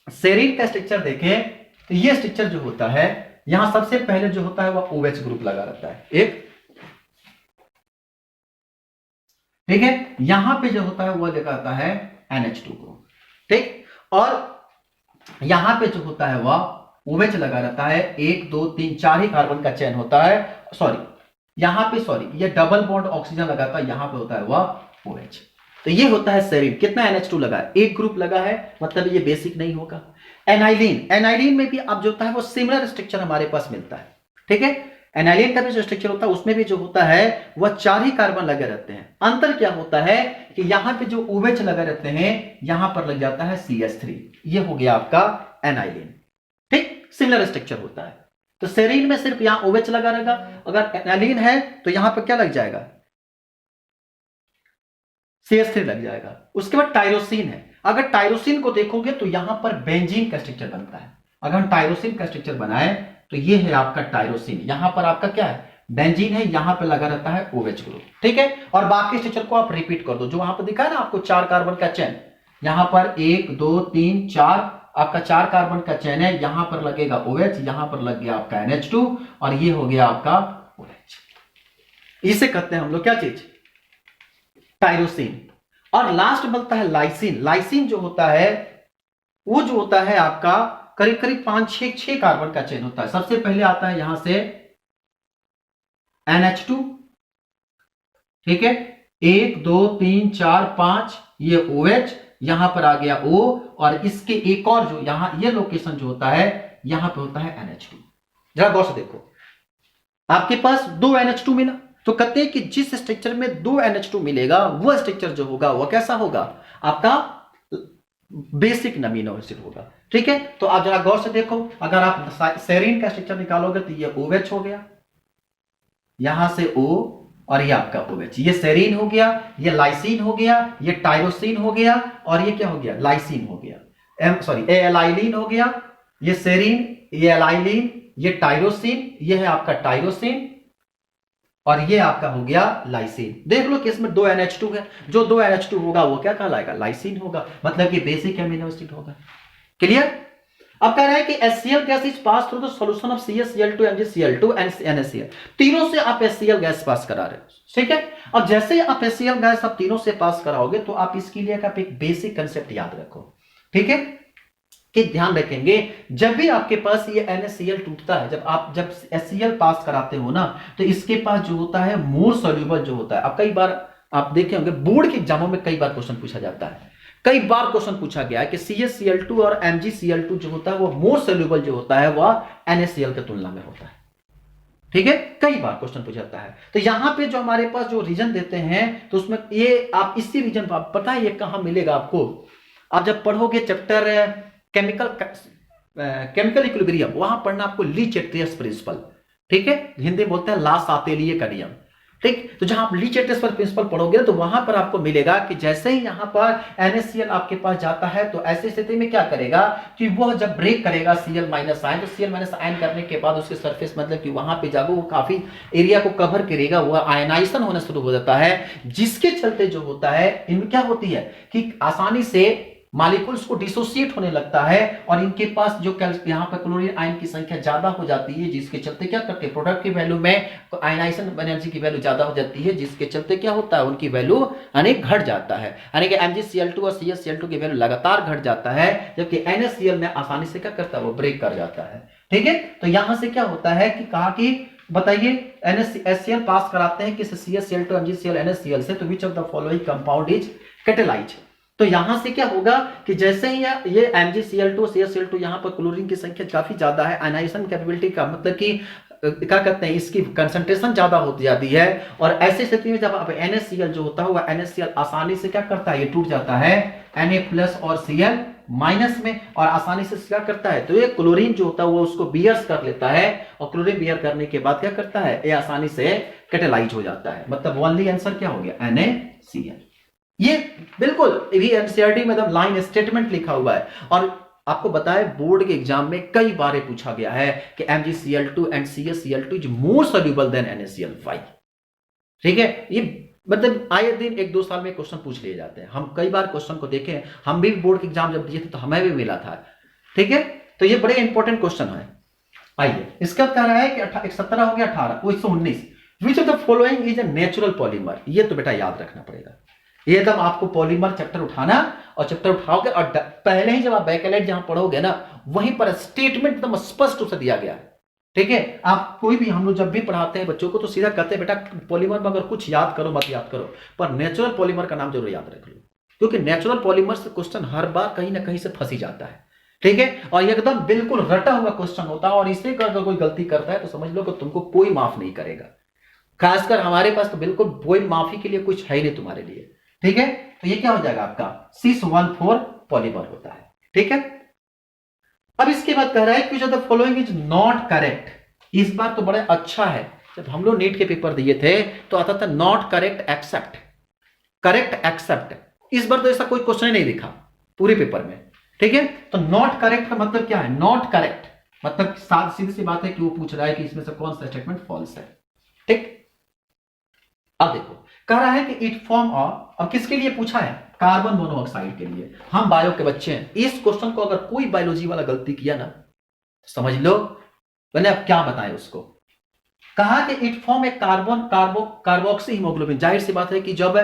सेरीन का स्ट्रक्चर देखें तो ये स्ट्रक्चर जो होता है, यहां सबसे पहले जो होता है वह OH ग्रुप लगा रहता है एक। ठीक है, यहां पे जो होता है वह लगा रहता है NH2 ग्रुप। ठीक, और यहां पे जो होता है वह OH लगा रहता है, 1 2 3 4 ही कार्बन का चयन होता है, यहां पे ये डबल बॉन्ड ऑक्सीजन लगाता है, यहां पे होता है वह OH। तो ये होता है सेरीन, कितना NH2 लगा है, एक ग्रुप लगा है, मतलब ये बेसिक नहीं होगा। एनाइलिन में भी अब जो होता है वो सिमिलर स्ट्रक्चर हमारे पास मिलता है। ठीक है, एनाइलिन का भी जो स्ट्रक्चर होता है उसमें भी जो होता है वह 4 ही कार्बन लगे रहते हैं। अंतर क्या होता है कि यहां पे जो OH लगे रहते हैं, यहां पर लग जाता है CH3, ये हो गया आपका एनाइलिन। ठीक, सिमिलर स्ट्रक्चर होता है। तो सेरीन में सिर्फ यहां OH लगा रहेगा, अगर एनाइलिन है तो यहां पर क्या लग जाएगा, CH3 लग जाएगा। उसके बाद टायरोसिन है, अगर टायरोसिन को देखोगे तो यहां पर बेंजीन का स्ट्रक्चर बनता है। अगर हम टायरोसिन का स्ट्रक्चर बनाए तो ये है आपका टायरोसिन, यहां पर आपका क्या है, बेंजीन है, यहां पर लगा रहता है OH ग्रुप। ठीक है, और बाकी स्ट्रक्चर को आप रिपीट कर दो, जो वहां पर दिखा है ना आपको 4 कार्बन का चेन, यहां पर 1 2 3 4 आपका 4 कार्बन का चेन है, यहां पर लगेगा OH, यहां पर लग गया आपका NH2 और ये हो गया आपका OH। इसे कहते हैं हम लोग क्या चीज, टायरोसिन। और लास्ट बनता है लाइसिन। लाइसिन जो होता है वो जो होता है आपका करीब करीब 5 6 कार्बन का चेन होता है। सबसे पहले आता है यहां से NH2, ठीक है, 1 2 3 4 5 ये OH, यहां पर आ गया O, और इसके एक और जो यहां ये लोकेशन जो होता है यहां पे होता है NH2। जरा गौर से देखो, आपके पास 2 NH2 मिला, तो कहते हैं कि जिस स्ट्रक्चर में 2 NH2 मिलेगा वह स्ट्रक्चर जो होगा वह कैसा होगा, आपका बेसिक अमीनो एसिड होगा। ठीक है, तो आप जरा गौर से देखो, अगर आप सेरीन का स्ट्रक्चर निकालोगे तो ये OH हो गया, यहां से O, और ये आपका OH, ये सेरीन हो गया, ये लाइसिन हो गया, ये टायरोसिन हो गया, और ये क्या हो गया, लाइसिन हो गया, एलाइलिन हो गया, ये सेरीन, ये एलाइलिन, ये टायरोसिन, ये है आपका टायरोसिन, और ये आपका हो गया लाइसिन। देख लो कि इसमें 2 NH2 है, जो 2 NH2 होगा वो क्या कहलाएगा, लाइसिन होगा, मतलब कि बेसिक एमिनो एसिड होगा। क्लियर। अब कह रहा है कि HCl gas is pass through the solution of CaCl2 MgCl2 and NaCl, तीनों से आप HCl गैस पास करा रहे हो, ठीक है। और जैसे आप HCl गैस आप तीनों से पास कराओगे तो आप इसके लिए आप एक बेसिक कंसेप्ट याद रखो, ठीक है, कि ध्यान रखेंगे जब भी आपके पास ये NaCl टूटता है, जब HCl पास कराते हो ना, तो इसके पास जो होता है मोर सोल्यूबल जो होता है, अब कई बार आप देखे होंगे बोर्ड के एग्जामों में कई बार क्वेश्चन पूछा जाता है, कई बार क्वेश्चन पूछा गया है कि CaCl2 और MgCl2 जो होता है वो मोर सोल्यूबल जो होता है वह NaCl की तुलना में होता है, ठीक है, कई बार क्वेश्चन पूछा जाता है। तो यहां पे जो हमारे पास जो रीजन देते हैं तो उसमें ये आप इसी रीजन पर पता है ये कहां मिलेगा आपको, आप जब पढ़ोगे चैप्टर केमिकल इक्विलिब्रियम, वहां पढ़ना आपको लीच-एट्रियस प्रिंसिपल, ठीक है, हिंदी बोलते हैं ला सातेलिए का नियम, ठीक। तो जहां आप लीच-एट्रियस प्रिंसिपल पढ़ोगे तो वहां पर आपको मिलेगा कि जैसे ही यहां पर NaCl आपके पास जाता है तो ऐसी स्थिति में क्या करेगा कि वह जब ब्रेक करेगा Cl माइनस आयन, तो Cl माइनस आयन करने के बाद उसके सरफेस मतलब कि वहां पे जाकर वो काफी एरिया को कवर करेगा, वह आयनाइजेशन होना शुरू हो जाता है, जिसके चलते जो होता है इनमें क्या होती है कि आसानी से मॉलिक्यूल्स को डिसोसिएट होने लगता है, और इनके पास जो यहाँ पर क्लोरीन आयन की संख्या ज्यादा हो जाती है, जिसके चलते क्या करते हैं प्रोडक्ट की वैल्यू में आयनाइजेशन एनर्जी की वैल्यू ज्यादा हो जाती है, जिसके चलते क्या होता है उनकी वैल्यू यानी घट जाता है, यानी कि MgCl2 और CaCl2 की वैल्यू लगातार घट जाता है, जबकि NaCl में आसानी से क्या करता है वो ब्रेक कर जाता है, ठीक है। तो यहां से क्या होता है कि कहा कि बताइए HCl पास कराते हैं किस CaCl2 MgCl NaCl से, तो which of the following compound is catalysed. तो यहां से क्या होगा कि जैसे ही ये MgCl2 CaCl2 यहां पर क्लोरीन की संख्या काफी ज्यादा है, आयनाइजेशन कैपेबिलिटी का मतलब कि क्या कहते हैं इसकी कंसंट्रेशन ज्यादा होती जाती है, और ऐसी स्थिति में जब NaCl जो होता है वह NaCl आसानी से क्या करता है ये टूट जाता है Na+ और Cl माइनस में, और आसानी से क्या करता है तो ये क्लोरीन जो होता है वो उसको बियर्स कर लेता है, और क्लोरीन बियर करने के बाद क्या करता है ये आसानी से कैटालाइज हो जाता है, मतलब ओनली आंसर क्या हो गया NaCl। ये बिल्कुल भी एनसीईआरटी में एकदम लाइन स्टेटमेंट लिखा हुआ है, और आपको बताया बोर्ड के एग्जाम में कई बार पूछा गया है कि MgCl2 and CaCl2 is more soluble than NaCl। Why, ठीक है, ये मतलब आए दिन 1-2 साल में क्वेश्चन पूछ लिए जाते हैं, हम कई बार क्वेश्चन को देखें, हम भी बोर्ड के एग्जाम जब दिए थे तो हमें भी मिला था, ठीक है। तो ये बड़े इंपॉर्टेंट क्वेश्चन है। आइए इसका कह रहा है कि 17 हो गया 18 119, which of the following is a natural polymer. ये तो बेटा याद रखना पड़ेगा, ये एकदम आपको पॉलीमर चैप्टर उठाना, और चैप्टर उठाओगे और पहले ही जब आप बैकलाइट जहां पढ़ोगे ना वहीं पर स्टेटमेंट एकदम स्पष्ट रूप से दिया गया है, ठीक है। आप कोई भी हम लोग जब भी पढ़ाते हैं बच्चों को तो सीधा कहते हैं बेटा पॉलीमर में अगर कुछ याद करो मत याद करो, पर नेचुरल पॉलीमर का नाम जरूर याद रख लो, क्योंकि नेचुरल पॉलीमर से क्वेश्चन हर बार कहीं ना कहीं से फंसी जाता है, ठीक है, और एकदम बिल्कुल रटा हुआ क्वेश्चन होता है, और इसे अगर कोई गलती करता है तो समझ लो कि तुमको कोई माफ नहीं करेगा, खासकर हमारे पास तो बिल्कुल कोई माफी के लिए कुछ है ही नहीं तुम्हारे लिए, ठीक है। तो ये क्या हो जाएगा आपका cis14 पॉलीमर होता है, ठीक है। अब इसके बाद कह रहा है कि the following is not correct. इस बार तो बड़ा अच्छा है, जब हम लोग नीट के पेपर दिए थे तो आता था not correct except, correct except, इस बार तो ऐसा कोई क्वेश्चन ही नहीं लिखा पूरे पेपर में, ठीक है। तो नॉट करेक्ट का मतलब क्या है, नॉट करेक्ट मतलब सीधी सी बात है कि वो पूछ रहा है कि इसमें से कौन सा स्टेटमेंट फॉल्स है, ठीक। अब देखो कह रहा है कि इट फॉर्म ऑफ, अब किसके लिए पूछा है, कार्बन मोनोऑक्साइड के लिए। हम बायो के बच्चे हैं, इस क्वेश्चन को अगर कोई बायोलॉजी वाला गलती किया ना तो समझ लो मैंने अब क्या बताएं उसको। कहा कि it form A carboxy haemoglobin, जाहिर सी बात है कि जब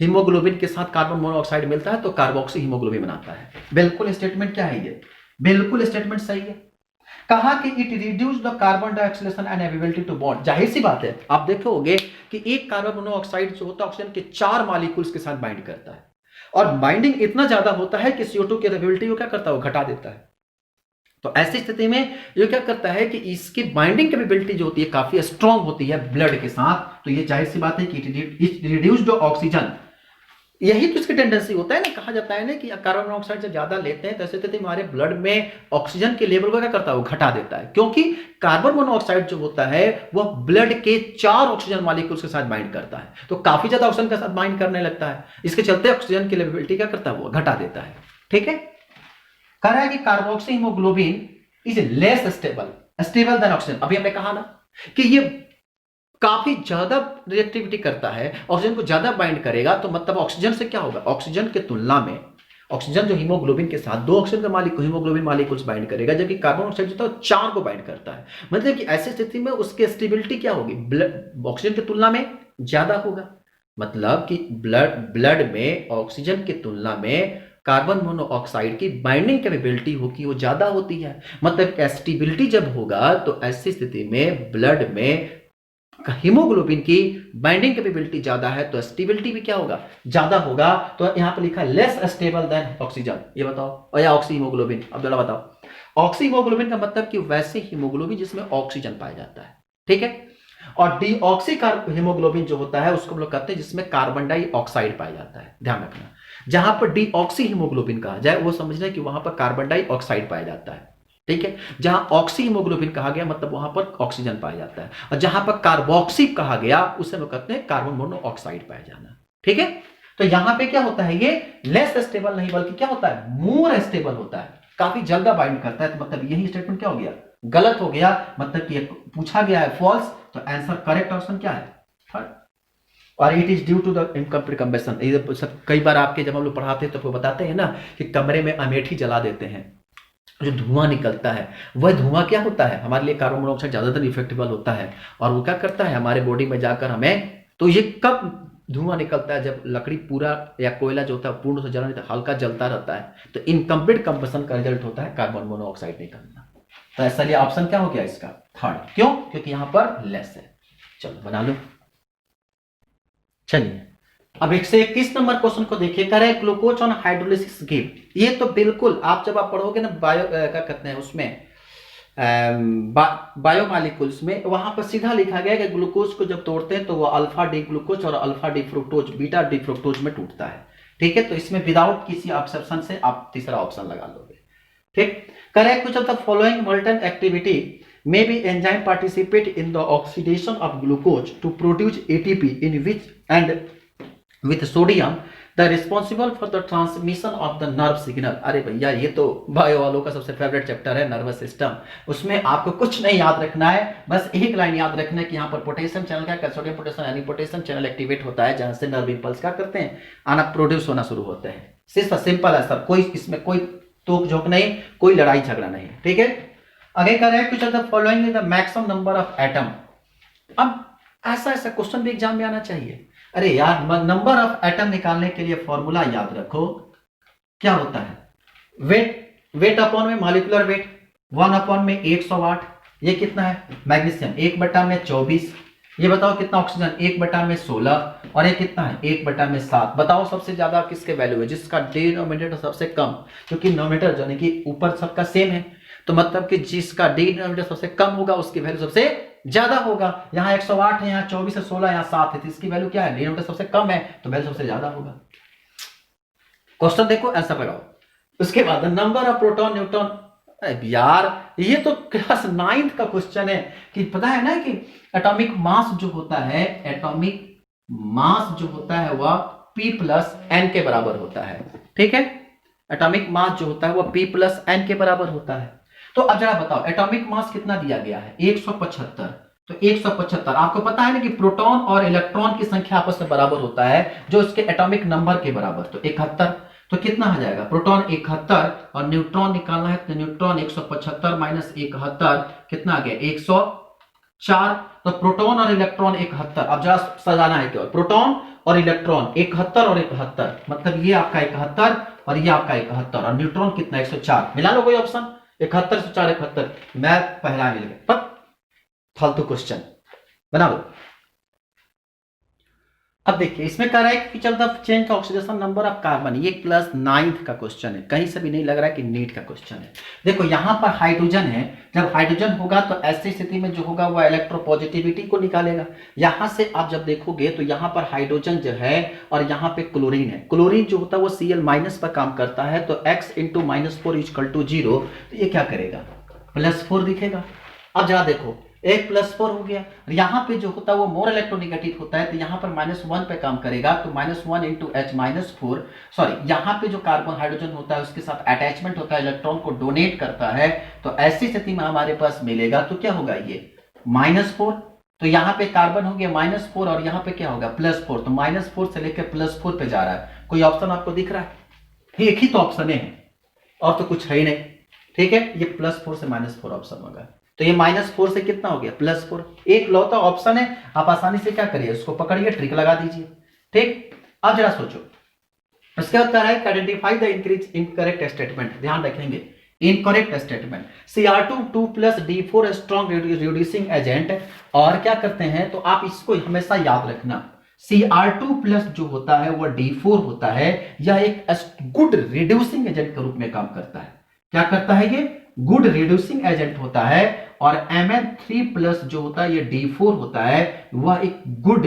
हीमोग्लोबिन के साथ कार्बन मोनोऑक्साइड मिलता है तो कार्बोक्सी हीमोग्लोबिन बनाता है। बिल्कुल स्टेटमेंट क्या है ये, बिल्कुल स्टेटमेंट सही है, कहा कि it reduce the carbon dioxidation and ability to bond. जाहिर सी बात है, आप देखोगे कि एक कार्बन मोनोऑक्साइड जो होता है ऑक्सीजन के 4 मॉलिक्यूल्स के साथ बाइंड करता है, और बाइंडिंग इतना ज्यादा होता है कि CO2 की एबिलिटी को क्या करता है, वो घटा देता है। तो ऐसी स्थिति में ये क्या करता है कि इसकी बाइंडिंग कैपेबिलिटी जो होती है काफी स्ट्रांग होती है ब्लड के साथ। तो ये जाहिर सी बात है कि इट रिड्यूस द ऑक्सीजन, यही तो इसकी टेंडेंसी होता है ना, कहा जाता है ना कि कार्बन मोनोऑक्साइड जब ज्यादा लेते हैं तो ऐसे स्थिति में हमारे ब्लड में ऑक्सीजन के लेवल को क्या करता है, वो घटा देता है, क्योंकि कार्बन मोनोऑक्साइड जो होता है वह ब्लड के 4 ऑक्सीजन मॉलिक्यूल्स के साथ बाइंड करता है, तो काफी ज्यादा ऑक्सीजन के साथ बाइंड करने लगता है, इसके चलते ऑक्सीजन की लेवलिटी क्या करता है, वो घटा देता है। ठीक है, कह रहा है कि carboxy haemoglobin is less stable then oxygen. अभी हमने कहा ना कि ये काफी ज्यादा रिएक्टिविटी करता है, ऑक्सीजन को ज्यादा बाइंड करेगा, तो मतलब ऑक्सीजन से क्या होगा, ऑक्सीजन के तुलना में ऑक्सीजन जो हीमोग्लोबिन के साथ 2 ऑक्सीजन का मालिक्यूल हीमोग्लोबिन मॉलिक्यूल्स बाइंड करेगा, जबकि कार्बन डाइऑक्साइड जो था 4 को बाइंड करता है। मतलब कि ऐसी स्थिति में उसकी स्टेबिलिटी क्या होगी, ऑक्सीजन की तुलना में ज्यादा होगा। मतलब कि ब्लड में ऑक्सीजन की तुलना में कार्बन मोनोऑक्साइड की बाइंडिंग कैपेबिलिटी होगी वो ज्यादा होती है। मतलब स्टेबिलिटी जब होगा तो ऐसी स्थिति में ब्लड में हीमोग्लोबिन की बाइंडिंग कैपेबिलिटी ज्यादा है, तो स्टेबिलिटी भी क्या होगा, ज्यादा होगा। तो यहां पर लिखा है लेस स्टेबल देन ऑक्सीजन। ये बताओ, और या ऑक्सी हीमोग्लोबिन। अब जरा बताओ, ऑक्सी हीमोग्लोबिन का मतलब कि वैसे हीमोग्लोबिन जिसमें ऑक्सीजन पाया जाता है, ठीक है। और डीऑक्सी हीमोग्लोबिन जो होता है उसको हम लोग कहते हैं जिसमें कार्बन डाइऑक्साइड पाया जाता है। ध्यान रखना, जहां पर डीऑक्सी हीमोग्लोबिन कहा जाए वो समझना कि वहां पर कार्बन डाइऑक्साइड पाया जाता है, ठीक है। जहां ऑक्सी हीमोग्लोबिन कहा गया मतलब वहां पर ऑक्सीजन पाया जाता है, और जहां पर कार्बोक्सी कहा गया उसे हम कहते हैं कार्बन मोनोऑक्साइड पाया जाना, ठीक है। तो यहां पे क्या होता है, ये लेस स्टेबल नहीं बल्कि क्या होता है, मोर स्टेबल होता है, काफी जल्द बाइंड करता है। तो मतलब यही स्टेटमेंट क्या हो गया, गलत हो गया। मतलब कि पूछा गया है फॉल्स, तो आंसर करेक्ट ऑप्शन क्या है, थर्ड। और it is due to the incomplete combustion. कई बार आपके जब हम लोग पढ़ाते हैं तो बताते हैं ना कि कमरे में अमेठी जला देते हैं, जो धुआं निकलता है वह धुआं क्या होता है, हमारे लिए कार्बन मोनोऑक्साइड ज्यादातर इफेक्टिबल होता है, और वो क्या करता है हमारे बॉडी में जाकर हमें, तो ये कब धुआं निकलता है, जब लकड़ी पूरा या कोयला जो होता है पूर्ण से जला नहीं तो हल्का जलता रहता है, तो इनकम्प्लीट कंबशन का रिजल्ट होता है कार्बन मोनोऑक्साइड निकलना। तो ऐसा लिए ऑप्शन क्या हो गया इसका, थर्ड। क्यों, क्योंकि यहां पर लेस है। चलो बना लो। चलिए अब 121 नंबर क्वेश्चन को देखिए, कह रहे हैं ग्लूकोज ऑन हाइड्रोलिसिस गिव। ये तो बिल्कुल आप जब आप पढ़ोगे ना बायो क्या कहते हैं उसमें बायोमॉलिक्यूल्स में, वहां पर सीधा लिखा गया कि ग्लूकोज को जब तोड़ते हैं तो वो अल्फा डी ग्लूकोज और alpha D fructose beta D fructose में टूटता है, ठीक है। तो इसमें विदाउट किसी ऑप्शन से आप तीसरा ऑप्शन लगा लोगे, ठीक। करेक्ट, कुछ of the following molten activity may be enzyme participate in the oxidation of glucose to produce ATP in which and with sodium the responsible for the transmission of the nerve signal। अरे भैया ये तो bio वालों का सबसे favourite chapter है nervous system, उसमें आपको कुछ नहीं याद रखना है, बस एक लाइन याद रखना है कि यहाँ पर पोटेशियम चैनल क्या, सोडियम पोटेशियम यानी पोटेशियम चैनल एक्टिवेट होता है, जहां से नर्व इंपल्स क्या करते हैं, आना प्रोड्यूस होना शुरू होते हैं। सिंपल है सर, कोई इसमें कोई तोक झोंक नहीं, कोई लड़ाई झगड़ा नहीं, ठीक है। आगे कर रहे हैं कुछ of the following is the maximum number of atom. अब ऐसा क्वेश्चन भी एग्जाम में आना चाहिए। अरे यार, नंबर ऑफ एटम निकालने के लिए फॉर्मूला याद रखो, क्या होता है, वेट अपॉन में मॉलिक्यूलर वेट, 1 अपॉन में 108, ये कितना है मैग्नीशियम, 1/24। ये बताओ कितना ऑक्सीजन, 1/16, और ये कितना है 1/7। बताओ सबसे ज्यादा किसके वैल्यू है, जिसका डिनोमिनेटर सबसे कम, क्योंकि नोमिनेटर यानी कि ऊपर सबका सेम है, तो मतलब कि जिसका डिनोमिनेटर सबसे कम होगा उसकी वैल्यू सबसे ज्यादा होगा। यहाँ 108 है, यहाँ 24 है, 16, यहाँ 7 है, तो इसकी वैल्यू क्या है, डिनोमिनेटर सबसे कम है तो वैल्यू सबसे ज्यादा होगा। क्वेश्चन देखो, आंसर लगाओ। उसके बाद नंबर ऑफ प्रोटॉन न्यूट्रॉन। यार ये तो क्लास 9th का क्वेश्चन है कि पता है ना कि एटॉमिक मास जो होता है, एटॉमिक मास जो होता है वह P+n के बराबर होता है, ठीक है। एटॉमिक मास जो होता है वह P+n के बराबर होता है। तो अब जरा बताओ एटॉमिक मास कितना दिया गया है, 175। तो 175 आपको पता है ना कि प्रोटॉन और इलेक्ट्रॉन की संख्या आपस में बराबर होता है, जो इसके एटॉमिक नंबर के बराबर, तो 71। तो कितना हो जाएगा, प्रोटॉन 71 और न्यूट्रॉन निकालना है, तो न्यूट्रॉन 175 माइनस 71 कितना आ गया 104। तो प्रोटॉन और इलेक्ट्रॉन 71। अब जरा सजाना है केवल प्रोटॉन और इलेक्ट्रॉन 71 और 71, मतलब ये आपका 71 और ये आपका 71, और न्यूट्रॉन कितना 104। मिला लो कोई ऑप्शन, 71 से 4 71, मैथ पहला मिल गया। पर फालतू क्वेश्चन बना दो। अब देखिए इसमें कह रहा है कि feature the change oxidation number of carbon, ये क्लास 9th का क्वेश्चन है, कहीं से भी नहीं लग रहा है कि नीट का क्वेश्चन है। देखो यहाँ पर हाइड्रोजन है, जब हाइड्रोजन होगा तो ऐसी स्थिति में जो होगा वो इलेक्ट्रोपॉजिटिविटी को निकालेगा। यहाँ से आप जब देखोगे तो यहाँ पर हाइड्रोजन जो है और यहाँ पे क्लोरीन है, क्लोरीन जो होता है वो Cl माइनस पर काम करता है, तो x इंटू -4 इक्वल टू 0, तो ये क्या करेगा +4 दिखेगा। अब जरा देखो एक +4 हो गया, यहाँ पे जो होता है वो मोर इलेक्ट्रोनेगेटिव होता है, तो यहाँ पर -1 पे काम करेगा, तो -1 इंटू H -4, सॉरी यहाँ पे जो कार्बन हाइड्रोजन होता है उसके साथ अटैचमेंट होता है, इलेक्ट्रॉन को डोनेट करता है, तो ऐसी स्थिति में हमारे पास मिलेगा तो क्या होगा ये -4, तो यहाँ पे कार्बन हो गया -4 और यहाँ पे क्या होगा +4, तो -4 से लेकर +4 पे जा रहा है। कोई ऑप्शन आपको दिख रहा है? एक ही तो ऑप्शन है और तो कुछ है ही नहीं, ठीक है, ये +4 से -4 ऑप्शन होगा, तो ये -4 से कितना हो गया +4, एक लौता ऑप्शन है, आप आसानी से क्या करिए उसको पकड़िए, ट्रिक लगा दीजिए, ठीक। अब जरा सोचो, उसके बाद कह रहा है आइडेंटिफाई द इनकरेक्ट स्टेटमेंट, ध्यान रखेंगे incorrect statement, Cr2 2 + D4 strong reducing agent, और क्या करते हैं तो आप इसको हमेशा याद रखना, Cr2 जो होता है वो D4 होता है, यह एक गुड रिड्यूसिंग एजेंट के रूप में काम करता है। क्या करता है? ये गुड रिड्यूसिंग एजेंट होता है, और Mn3+ जो होता है ये D4 होता है, वह एक गुड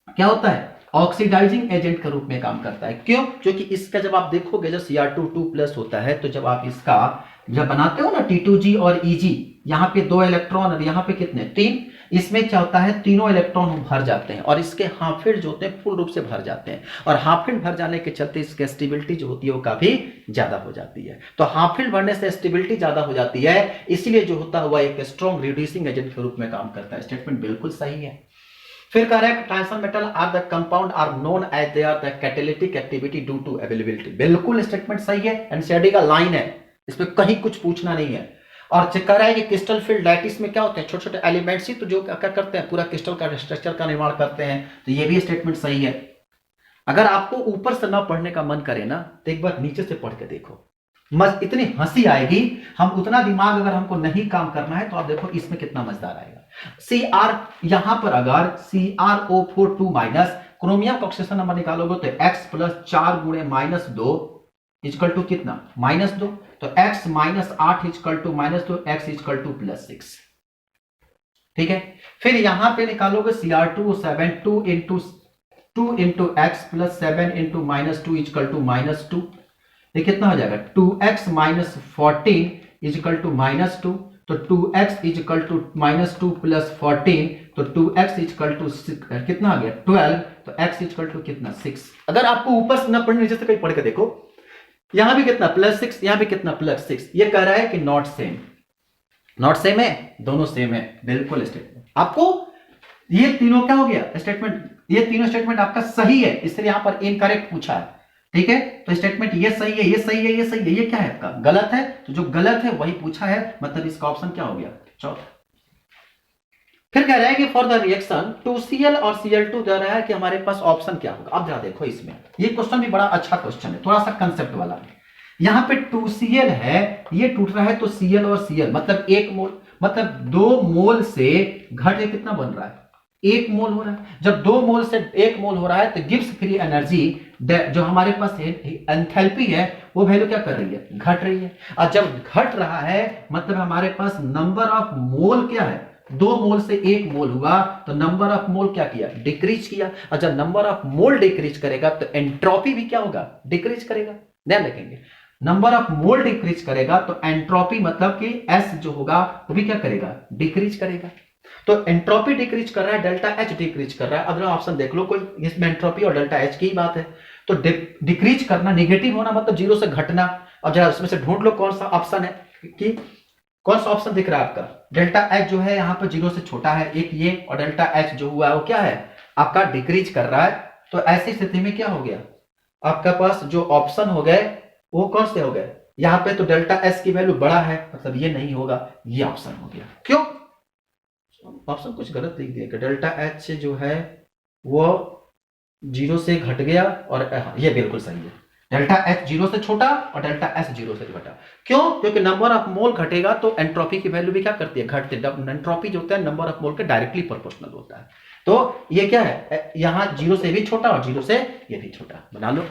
क्या होता है ऑक्सीडाइजिंग एजेंट के रूप में काम करता है। क्यों? क्योंकि इसका जब आप देखोगे जब Cr2 2+ होता है, तो जब आप इसका जब बनाते हो ना T2G और Eg, यहाँ पे 2 इलेक्ट्रॉन और यहाँ पे कितने 3, इसमें क्या होता है तीनों इलेक्ट्रॉन भर जाते हैं और इसके हाफिड जो होते हैं पूर्ण रूप से भर जाते हैं, और हाफिड भर जाने के चलते इसकी स्टेबिलिटी जो होती है वो काफी ज्यादा हो जाती है। तो हाफिड भरने से स्टेबिलिटी ज्यादा हो जाती है, इसलिए जो होता है वह एक स्ट्रॉन्ग रिड्यूसिंग एजेंट के रूप में काम करता है। स्टेटमेंट बिल्कुल सही है। फिर कह रहा है transition metal are the compound are known as they are the catalytic activity due to availability, बिल्कुल स्टेटमेंट सही है, एनसीईआरटी का लाइन है, इसमें कहीं कुछ पूछना नहीं है। और चेक कर रहा है कि क्रिस्टल फील्ड लैटिस में क्या होते हैं छोटे छोटे एलिमेंट्स ही तो जो क्या करते हैं पूरा क्रिस्टल का स्ट्रक्चर का निर्माण करते हैं, तो ये भी स्टेटमेंट सही है। अगर आपको ऊपर से ना पढ़ने का मन करे ना तो एक बार नीचे से पढ़ के देखो, मज इतनी हंसी आएगी, हम उतना दिमाग अगर हमको नहीं काम करना है तो आप देखो इसमें कितना मजेदार आएगा। Cr यहां पर अगर CrO4 2- क्रोमियम का ऑक्सीडेशन नंबर निकालोगे तो x + 4 × -2 इक्वल टू कितना -2, तो x - 8 equal to -2, x equal to +6, ठीक है। फिर यहां पे निकालोगे Cr2 7 2 × x + 7 × -2 इक्वल टू -2, ये कितना हो जाएगा 2x - 14 इक्वल टू -2, तो 2x इक्वल टू -2 + 14, तो 2x इक्वल टू कितना आ गया 12, तो x इक्वल टू कितना 6। अगर आपको ऊपर से ना पढ़ने नीचे से कहीं पढ़ के देखो, यहां भी कितना +6, यहां भी कितना +6, ये कह रहा है कि नॉट सेम, नॉट सेम है, दोनों सेम है, बिल्कुल स्टेटमेंट आपको ये तीनों क्या हो गया स्टेटमेंट, ये तीनों स्टेटमेंट आपका सही है, इसलिए यहां पर इनकरेक्ट पूछा है, ठीक है। तो स्टेटमेंट ये सही है, ये सही है, ये सही है, ये क्या है आपका गलत है, तो जो गलत है वही पूछा है, मतलब इसका ऑप्शन क्या हो गया चौथा। फिर कह रहा है कि फॉर द रिएक्शन 2Cl और Cl2 दे रहा है कि हमारे पास ऑप्शन क्या होगा। अब जरा देखो इसमें, ये क्वेश्चन भी बड़ा अच्छा क्वेश्चन है, थोड़ा सा कंसेप्ट वाला है। यहां पे 2Cl है, ये टूट रहा है, तो Cl और Cl मतलब 1 मोल, मतलब 2 मोल से घट कितना बन रहा है 1 मोल हो रहा है। जब 2 मोल से 1 मोल हो रहा है तो गिब्स फ्री एनर्जी जो हमारे पास एंथैल्पी है वो वैल्यू क्या कर रही है घट रही है, और जब घट रहा है मतलब हमारे पास नंबर ऑफ मोल क्या है 2 मोल से 1 मोल हुआ, तो नंबर ऑफ मोल क्या किया डिक्रीज किया, और जब नंबर ऑफ मोल डिक्रीज करेगा तो एंट्रोपी भी क्या होगा डिक्रीज करेगा। ध्यान रखेंगे नंबर ऑफ मोल डिक्रीज करेगा तो एंट्रोपी मतलब कि S जो होगा वो भी क्या करेगा डिक्रीज करेगा। तो एंट्रोपी डिक्रीज कर रहा है, डेल्टा H डिक्रीज कर रहा है। अगला ऑप्शन देख लो, कोई इसमें एंट्रोपी और डेल्टा H की बात है, तो डिक्रीज करना नेगेटिव होना मतलब 0 से घटना। अब जरा उसमें से ढूंढ लो कौन सा ऑप्शन है, कि कौन सा ऑप्शन दिख रहा है आपका, डेल्टा H जो है यहाँ पर 0 से छोटा है एक ये, और डेल्टा H जो हुआ है वो क्या है आपका डिक्रीज कर रहा है। तो ऐसी स्थिति में क्या हो गया आपका पास जो ऑप्शन हो गए वो कौन से हो गए, यहाँ पे तो डेल्टा S की वैल्यू बड़ा है, मतलब ये नहीं होगा, ये ऑप्शन हो गया। क्यों ऑप्शन कुछ गलत लिख दिया कि डेल्टा H जो है वो 0 से घट गया, और ये बिल्कुल सही है, डेल्टा एच जीरो से छोटा और डेल्टा एस जीरो से छोटा। क्यों? क्योंकि नंबर ऑफ मोल घटेगा तो एंट्रोपी की वैल्यू भी क्या करती है? घटती है। एंट्रोपी जो होता है नंबर ऑफ मोल के डायरेक्टली प्रोपोर्शनल होता है। तो ये क्या है, यहां जीरो से भी छोटा और जीरो से ये भी छोटा, बना लो।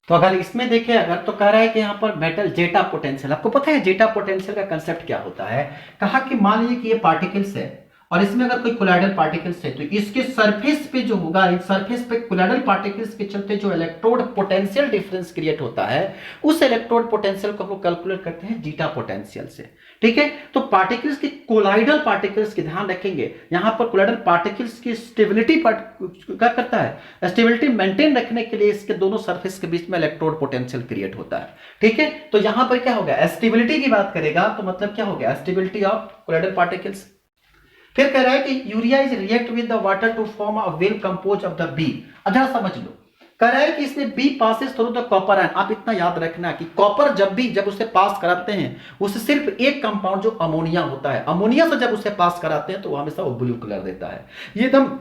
तो अगर इसमें देखें, अगर तो कह रहा है कि यहां पर मेटल जेटा पोटेंशियल, आपको पता है जेटा पोटेंशियल का कंसेप्ट क्या होता है? कहा कि मान लीजिए कि ये पार्टिकल्स है और इसमें अगर कोई कोलाइडल पार्टिकल्स है तो इसके सरफेस पे जो होगा, इस सरफेस पे कोलाइडल पार्टिकल्स के चलते जो इलेक्ट्रोड पोटेंशियल डिफरेंस क्रिएट होता है, उस इलेक्ट्रोड पोटेंशियल को हम लोग कैलकुलेट करते हैं जीटा पोटेंशियल से। ठीक है, तो पार्टिकल्स की कोलाइडल पार्टिकल्स की ध्यान रखेंगे, यहां पर कोलाइडल पार्टिकल्स की स्टेबिलिटी क्या करता है? स्टेबिलिटी मेंटेन रखने के लिए इसके दोनों सरफेस के बीच में इलेक्ट्रोड पोटेंशियल क्रिएट होता है। ठीक है, तो यहां पर क्या हो गया? स्टेबिलिटी की बात करेगा तो मतलब क्या हो गया? Stability of colloidal particles. फिर कह रहा है कि urea is react with the water to form a well compose of the B. अच्छा समझ लो, कह रहा है कि इसमें B passes through the copper ion. आप इतना याद रखना कि कॉपर जब उसे पास कराते हैं, उससे सिर्फ एक कंपाउंड जो अमोनिया होता है, अमोनिया से जब उसे पास कराते हैं तो वो हमेशा वो ब्लू कलर देता है। ये एकदम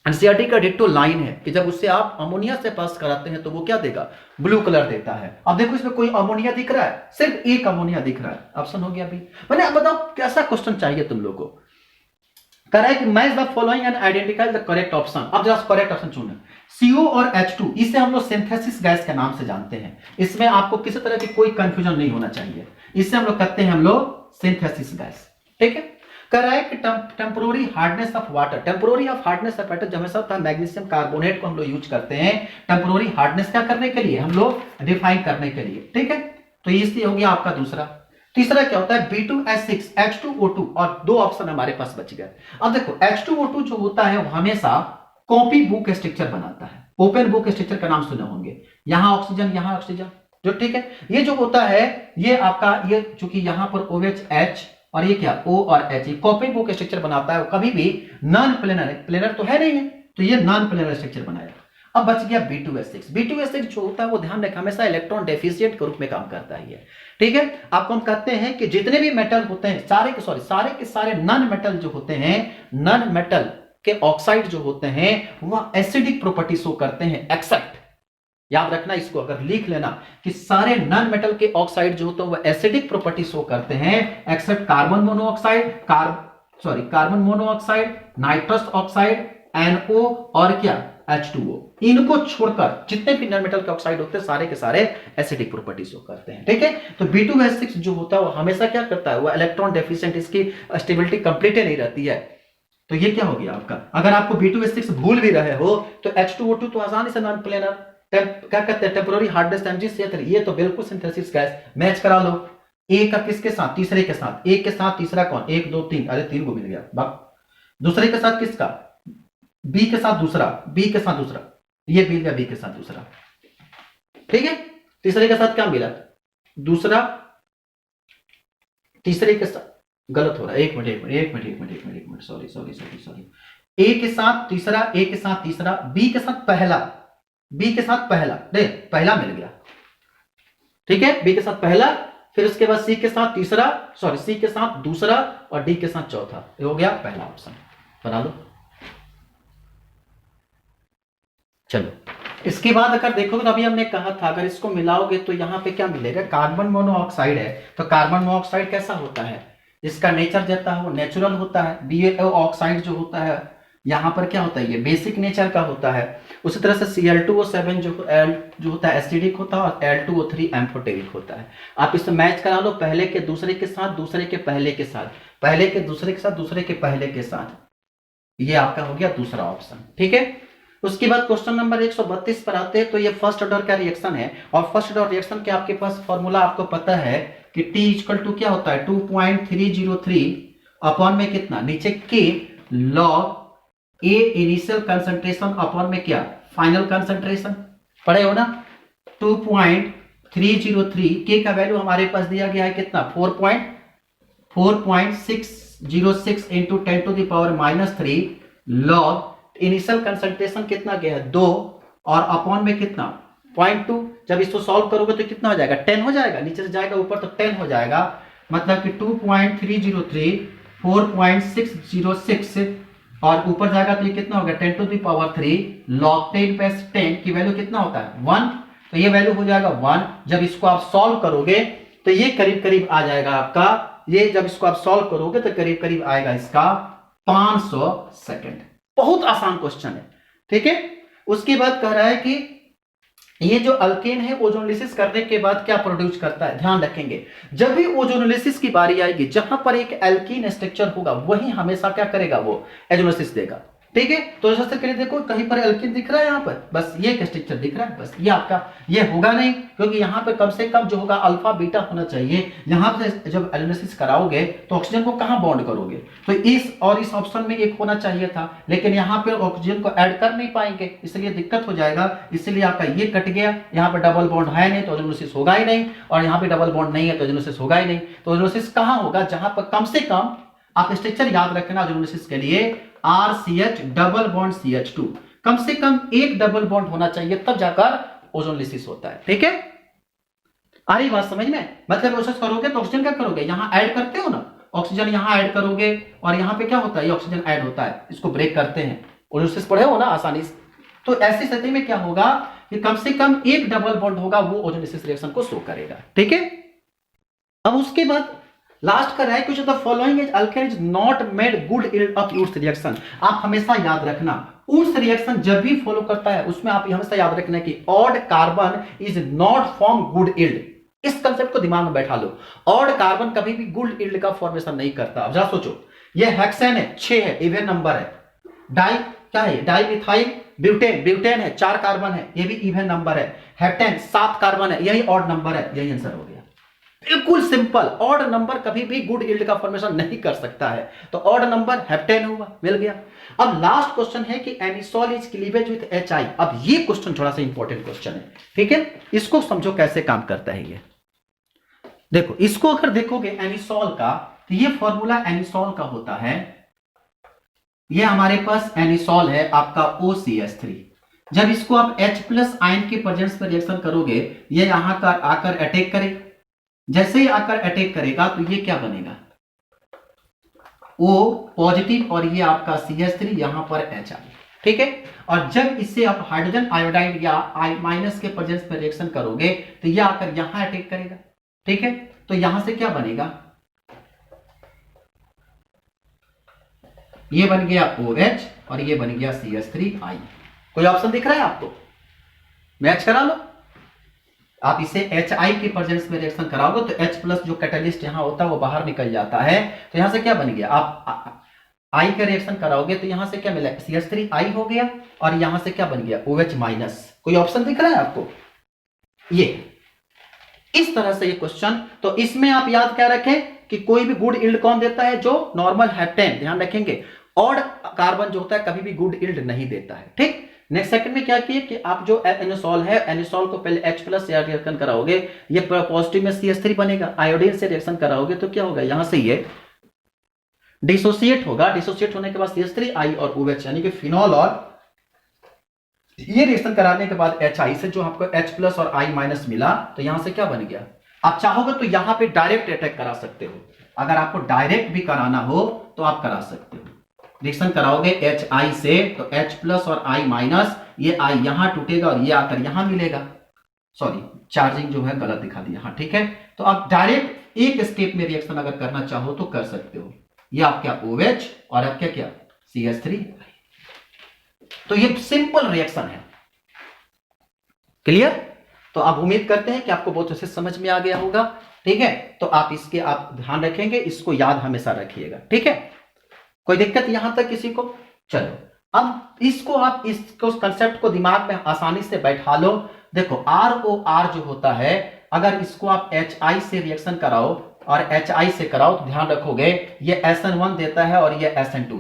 एनसीईआरटी का डिट्टो लाइन है कि जब उससे आप अमोनिया से पास कराते हैं तो वो क्या देगा? ब्लू कलर देता है। अब देखो इसमें कोई अमोनिया दिख रहा है? सिर्फ एक अमोनिया दिख रहा है। ऑप्शन हो गया बी। मैंने अब बताओ कैसा क्वेश्चन चाहिए तुम लोग को? Correct match the following and identify the correct option. अब जरा करेक्ट ऑप्शन चुने। CO और H2, इसे हम लोग सिंथेसिस गैस के नाम से जानते हैं। इसमें आपको किसी तरह की कोई कंफ्यूजन नहीं होना चाहिए। इससे हम लोग कहते हैं हम लोग सिंथेसिस गैस। ठीक है, कह रहा है कि temporary hardness of water. Temporary of hardness of water जो हमेशा होता है मैग्नीशियम कार्बोनेट को हम लोग यूज करते हैं टेम्पोररी हार्डनेस क्या करने के लिए? हम लोग डिफाइन करने के लिए। ठीक है, तो इसलिए हो गया आपका दूसरा। तीसरा क्या होता है? B2S6 H2O2, और दो ऑप्शन हमारे पास बच गए। अब देखो H2O2 जो होता है वो हमेशा कॉपी बुक स्ट्रक्चर बनाता है। ओपन बुक स्ट्रक्चर का नाम सुने होंगे, यहां ऑक्सीजन यहां ऑक्सीजन जो। ठीक है, ये जो होता है ये आपका, ये चूंकि यहां पर OH और ये क्या O और H, कॉपी बुक स्ट्रक्चर बनाता है। कभी भी नॉन प्लेनर, प्लेनर तो है नहीं है, तो ये नॉन प्लेनर स्ट्रक्चर बनाएगा। अब बच गया B2S6। B2S6 जो होता है वो ध्यान रखें हमेशा इलेक्ट्रॉन डेफिशिएंट के रूप में काम करता है। ठीक है, आपको हम कहते हैं कि जितने भी मेटल होते हैं सारे के सारे नॉन मेटल जो होते हैं, नॉन मेटल के ऑक्साइड जो होते हैं वह एसिडिक प्रॉपर्टी शो करते हैं, एक्सेप्ट, याद रखना इसको, अगर लिख लेना कि सारे नॉन मेटल के ऑक्साइड जो होते हैं वह एसिडिक प्रॉपर्टी शो करते हैं except carbon monoxide, carbon monoxide, nitrous oxide, NO और क्या? H2O। इनको छोड़कर जितने भी नॉन मेटल के ऑक्साइड होते हैं सारे के सारे एसिडिक प्रॉपर्टी शो करते हैं। ठीक है, तो B2S6 जो होता है वो हमेशा क्या करता है? वो इलेक्ट्रॉन डेफिशिएंट, इसकी स्टेबिलिटी कंप्लीट ही नहीं रहती है। तो ये क्या हो गया आपका? अगर आपको B2S6 भूल भी रहे हो तो H2O2 तो आसानी से नॉन प्लेनर, क्या कहते हैं? टेम्पोररी हार्डनेस MgCl3, ये तो बिल्कुल सिंथेसिस गैस। मैच करा लो ए का किसके साथ? तीसरे के साथ। एक के साथ तीसरा कौन? 1 2 3, अरे 3 को मिल गया। दूसरे के साथ किसका? बी के साथ दूसरा, बी के साथ दूसरा, ये मिल गया बी के साथ दूसरा। ठीक है, तीसरे के साथ क्या मिला? दूसरा, तीसरे के साथ गलत हो रहा है, एक मिनट, सॉरी। ए के साथ तीसरा, ए के साथ तीसरा, बी के साथ पहला, बी के साथ पहला, देख पहला मिल गया। ठीक है, बी के साथ पहला, फिर उसके बाद सी के साथ तीसरा, सी के साथ दूसरा और डी के साथ चौथा। ये हो गया पहला ऑप्शन, बना लो। चलो, इसके बाद अगर देखोगे तो अभी हमने कहा था अगर इसको मिलाओगे तो यहां पे क्या मिलेगा? कार्बन मोनोऑक्साइड है, तो कार्बन मोनोऑक्साइड कैसा होता है? इसका नेचर जैसा है वो नेचुरल होता है। BaO ऑक्साइड जो होता है यहां पर क्या होता है? ये बेसिक नेचर का होता है। उसी तरह से Cl2O7 जो होता है एसिडिक होता है और Al2O3 एम्फोटेरिक होता है। आप इससे मैच करा लो पहले के दूसरे के साथ, दूसरे के पहले के साथ, पहले के दूसरे के साथ, दूसरे के पहले के साथ। ये आपका हो गया दूसरा ऑप्शन। ठीक है, उसके बाद क्वेश्चन नंबर 132 पर आते हैं। तो ये फर्स्ट ऑर्डर का रिएक्शन है और फर्स्ट ऑर्डर रिएक्शन के आपके पास फॉर्मूला आपको पता है कि T इक्वल टू क्या होता है? 2.303 अपॉन में कितना? नीचे K log A initial concentration upon में क्या? Final concentration. पढ़े हो ना? 2.303 K का वैल्यू हमारे पास दिया गया है कितना? 4.606 into 10 to the power -3 log initial concentration कितना गया है? 2 और अपॉन में कितना? 0.2। जब इसको सॉल्व करोगे तो कितना हो जाएगा? 10 हो जाएगा, नीचे से जाएगा ऊपर तो 10 हो जाएगा। मतलब कि 2.303 4.606 और ऊपर जाएगा तो ये कितना होगा 10⁻³ log 10 की वैल्यू कितना होता है 1, तो ये वैल्यू हो जाएगा 1। जब इसको आप सॉल्व करोगे तो ये करीब करीब आ जाएगा आपका, ये जब इसको आप सॉल्व करोगे तो करीब करीब आएगा इसका 500 सेकंड। बहुत आसान क्वेश्चन है, ठीक है। उसके बाद कह रहा है कि ये जो अल्केन है ओजोनोलिसिस करने के बाद क्या प्रोड्यूस करता है, ध्यान रखेंगे जब भी ओजोनोलिसिस की बारी आएगी जहां पर एक एल्कीन स्ट्रक्चर होगा वही हमेशा क्या करेगा, वो ओजोनोलिसिस देगा, ठीक है। तो जैसे के लिए देखो कहीं पर एल्कीन दिख रहा है, यहाँ पर बस ये एक स्ट्रक्चर दिख रहा है, बस ये आपका ये होगा नहीं, क्योंकि यहाँ पे कम से कम जो होगा अल्फा बीटा होना चाहिए। यहाँ पे जब एनालिसिस कराओगे तो ऑक्सीजन को कहाँ बॉन्ड करोगे, तो इस और इस ऑप्शन में एक होना चाहिए था, लेकिन यहाँ पे ऑक्सीजन को ऐड कर नहीं पाएंगे, इसलिए दिक्कत हो जाएगा, इसलिए आपका ये कट गया। यहाँ पे डबल बॉन्ड है नहीं तो ओजोनोलिसिस होगा ही नहीं, और यहाँ पे डबल बॉन्ड नहीं है तो ओजोनोलिसिस होगा ही नहीं। तो ओजोनोलिसिस कहाँ होगा, जहां पर कम से कम आप स्ट्रक्चर याद रखना ओजोनोलिसिस के लिए RCH डबल बॉन्ड CH2, कम से कम एक डबल बॉन्ड होना चाहिए तब जाकर ओजोनोलिसिस होता है, ठीक है। आ रही बात समझ में, मतलब प्रोसेस करोगे तो ऑक्सीजन क्या करोगे, यहां ऐड करते हो ना, ऑक्सीजन यहां ऐड करोगे और यहां पे क्या होता है, ये ऑक्सीजन ऐड होता है, इसको ब्रेक करते हैं, ओजोनोलिसिस पढ़े हो ना आसानी से। तो ऐसी स्थिति में क्या होगा कि कम से कम एक डबल बॉन्ड होगा, वो ओजोनोलिसिस रिएक्शन को शो करेगा, ठीक है। अब उसके बाद लास्ट का है कुछ the following is alkane is not made good yield of Urs reaction. आप हमेशा याद रखना ऊर्स रिएक्शन जब भी फॉलो करता है उसमें आप हमेशा याद रखना कि odd carbon is not form good yield. इस कंसेप्ट को दिमाग में बैठा लो, ऑड कार्बन कभी भी गुड यील्ड का फॉर्मेशन नहीं करता। अब जरा सोचो, ये हेक्सेन है 6 है, इवन नंबर है, डाई क्या है, डाई मिथाइल ब्यूटेन, ब्यूटेन है 4 कार्बन है, ये भी इवन नंबर है, हेप्टेन 7 कार्बन है, यही ऑड नंबर है, यही आंसर हो गया। बिल्कुल सिंपल, ऑड नंबर कभी भी गुड यील्ड का फॉर्मेशन नहीं कर सकता है, तो ऑड नंबर हेप्टेन हुआ, मिल गया। अब लास्ट क्वेश्चन है कि anisole is cleavage with HI। अब ये क्वेश्चन थोड़ा सा इंपॉर्टेंट क्वेश्चन है, ठीक है, इसको समझो कैसे काम करता है ये। देखो इसको अगर देखोगे एनिसोल का, तो ये फॉर्मूला एनिसोल का होता है, ये हमारे पास एनिसोल है आपका OCH3। जब इसको आप H+ आयन के प्रेजेंस में रिएक्शन करोगे, ये यहां का आकर अटैक करेगा, जैसे ही आकर अटैक करेगा तो ये क्या बनेगा, O पॉजिटिव और ये आपका CH3 यहां पर HI, ठीक है। और जब इससे आप हाइड्रोजन आयोडाइड या I- के प्रेजेंस में रिएक्शन करोगे तो ये आकर यहां अटैक करेगा, ठीक है। तो यहां से क्या बनेगा, ये बन गया OH और ये बन गया CH3I। कोई ऑप्शन दिख रहा है आपको, मैच करा लो। आप इसे HI के प्रेजेंस में रिएक्शन कराओगे तो H+ जो कैटलिस्ट यहां होता है वो बाहर निकल जाता है, तो यहां से क्या बन गया, आप I का रिएक्शन कराओगे तो यहां से क्या मिला, CH3I हो गया, और यहां से क्या बन गया OH-। कोई ऑप्शन दिख रहा है आपको, ये इस तरह से ये क्वेश्चन। तो इसमें आप याद क्या रखें कि कोई भी गुड यील्ड कौन देता है, जो नॉर्मल हेप्टेन, ध्यान रखेंगे, ऑड कार्बन जो होता है कभी भी गुड यील्ड नहीं देता है, ठीक। नेक्स्ट सेकंड में क्या किए कि आप जो एनिसोल है, एनिसोल को पहले H+ से रिएक्शन कराओगे, ये पॉजिटिव में CH3 बनेगा, आयोडीन से रिएक्शन कराओगे तो क्या होगा, यहां से ये डिसोसिएट होगा, डिसोसिएट होने के बाद CH3I और OH यानी कि फिनॉल, और ये रिएक्शन कराने के बाद HI से जो आपको H+ और I- मिला, तो यहां से क्या बन गया। आप चाहोगे तो यहां पे डायरेक्ट अटैक करा सकते हो, अगर आपको डायरेक्ट भी कराना हो तो आप करा सकते हो। रिएक्शन कराओगे HI से तो H+ और I-, ये I यहां टूटेगा और ये आकर यहां मिलेगा, सॉरी चार्जिंग जो है गलत दिखा दिया, हाँ ठीक है। तो आप डायरेक्ट एक स्टेप में रिएक्शन अगर करना चाहो तो कर सकते हो, ये आप क्या OH और आप क्या CH3। तो ये सिंपल रिएक्शन है, क्लियर। तो आप उम्मीद करते हैं कि आपको बहुत अच्छे समझ में आ गया होगा, ठीक है। तो आप इसके आप ध्यान रखेंगे, इसको याद हमेशा रखिएगा, ठीक है। कोई दिक्कत यहां तक किसी को, चलो अब इसको आप इसको कंसेप्ट को दिमाग में आसानी से बैठा लो। देखो ROR जो होता है, अगर इसको आप HI से रिएक्शन कराओ और HI से कराओ तो ध्यान रखोगे ये SN1 देता है और ये SN2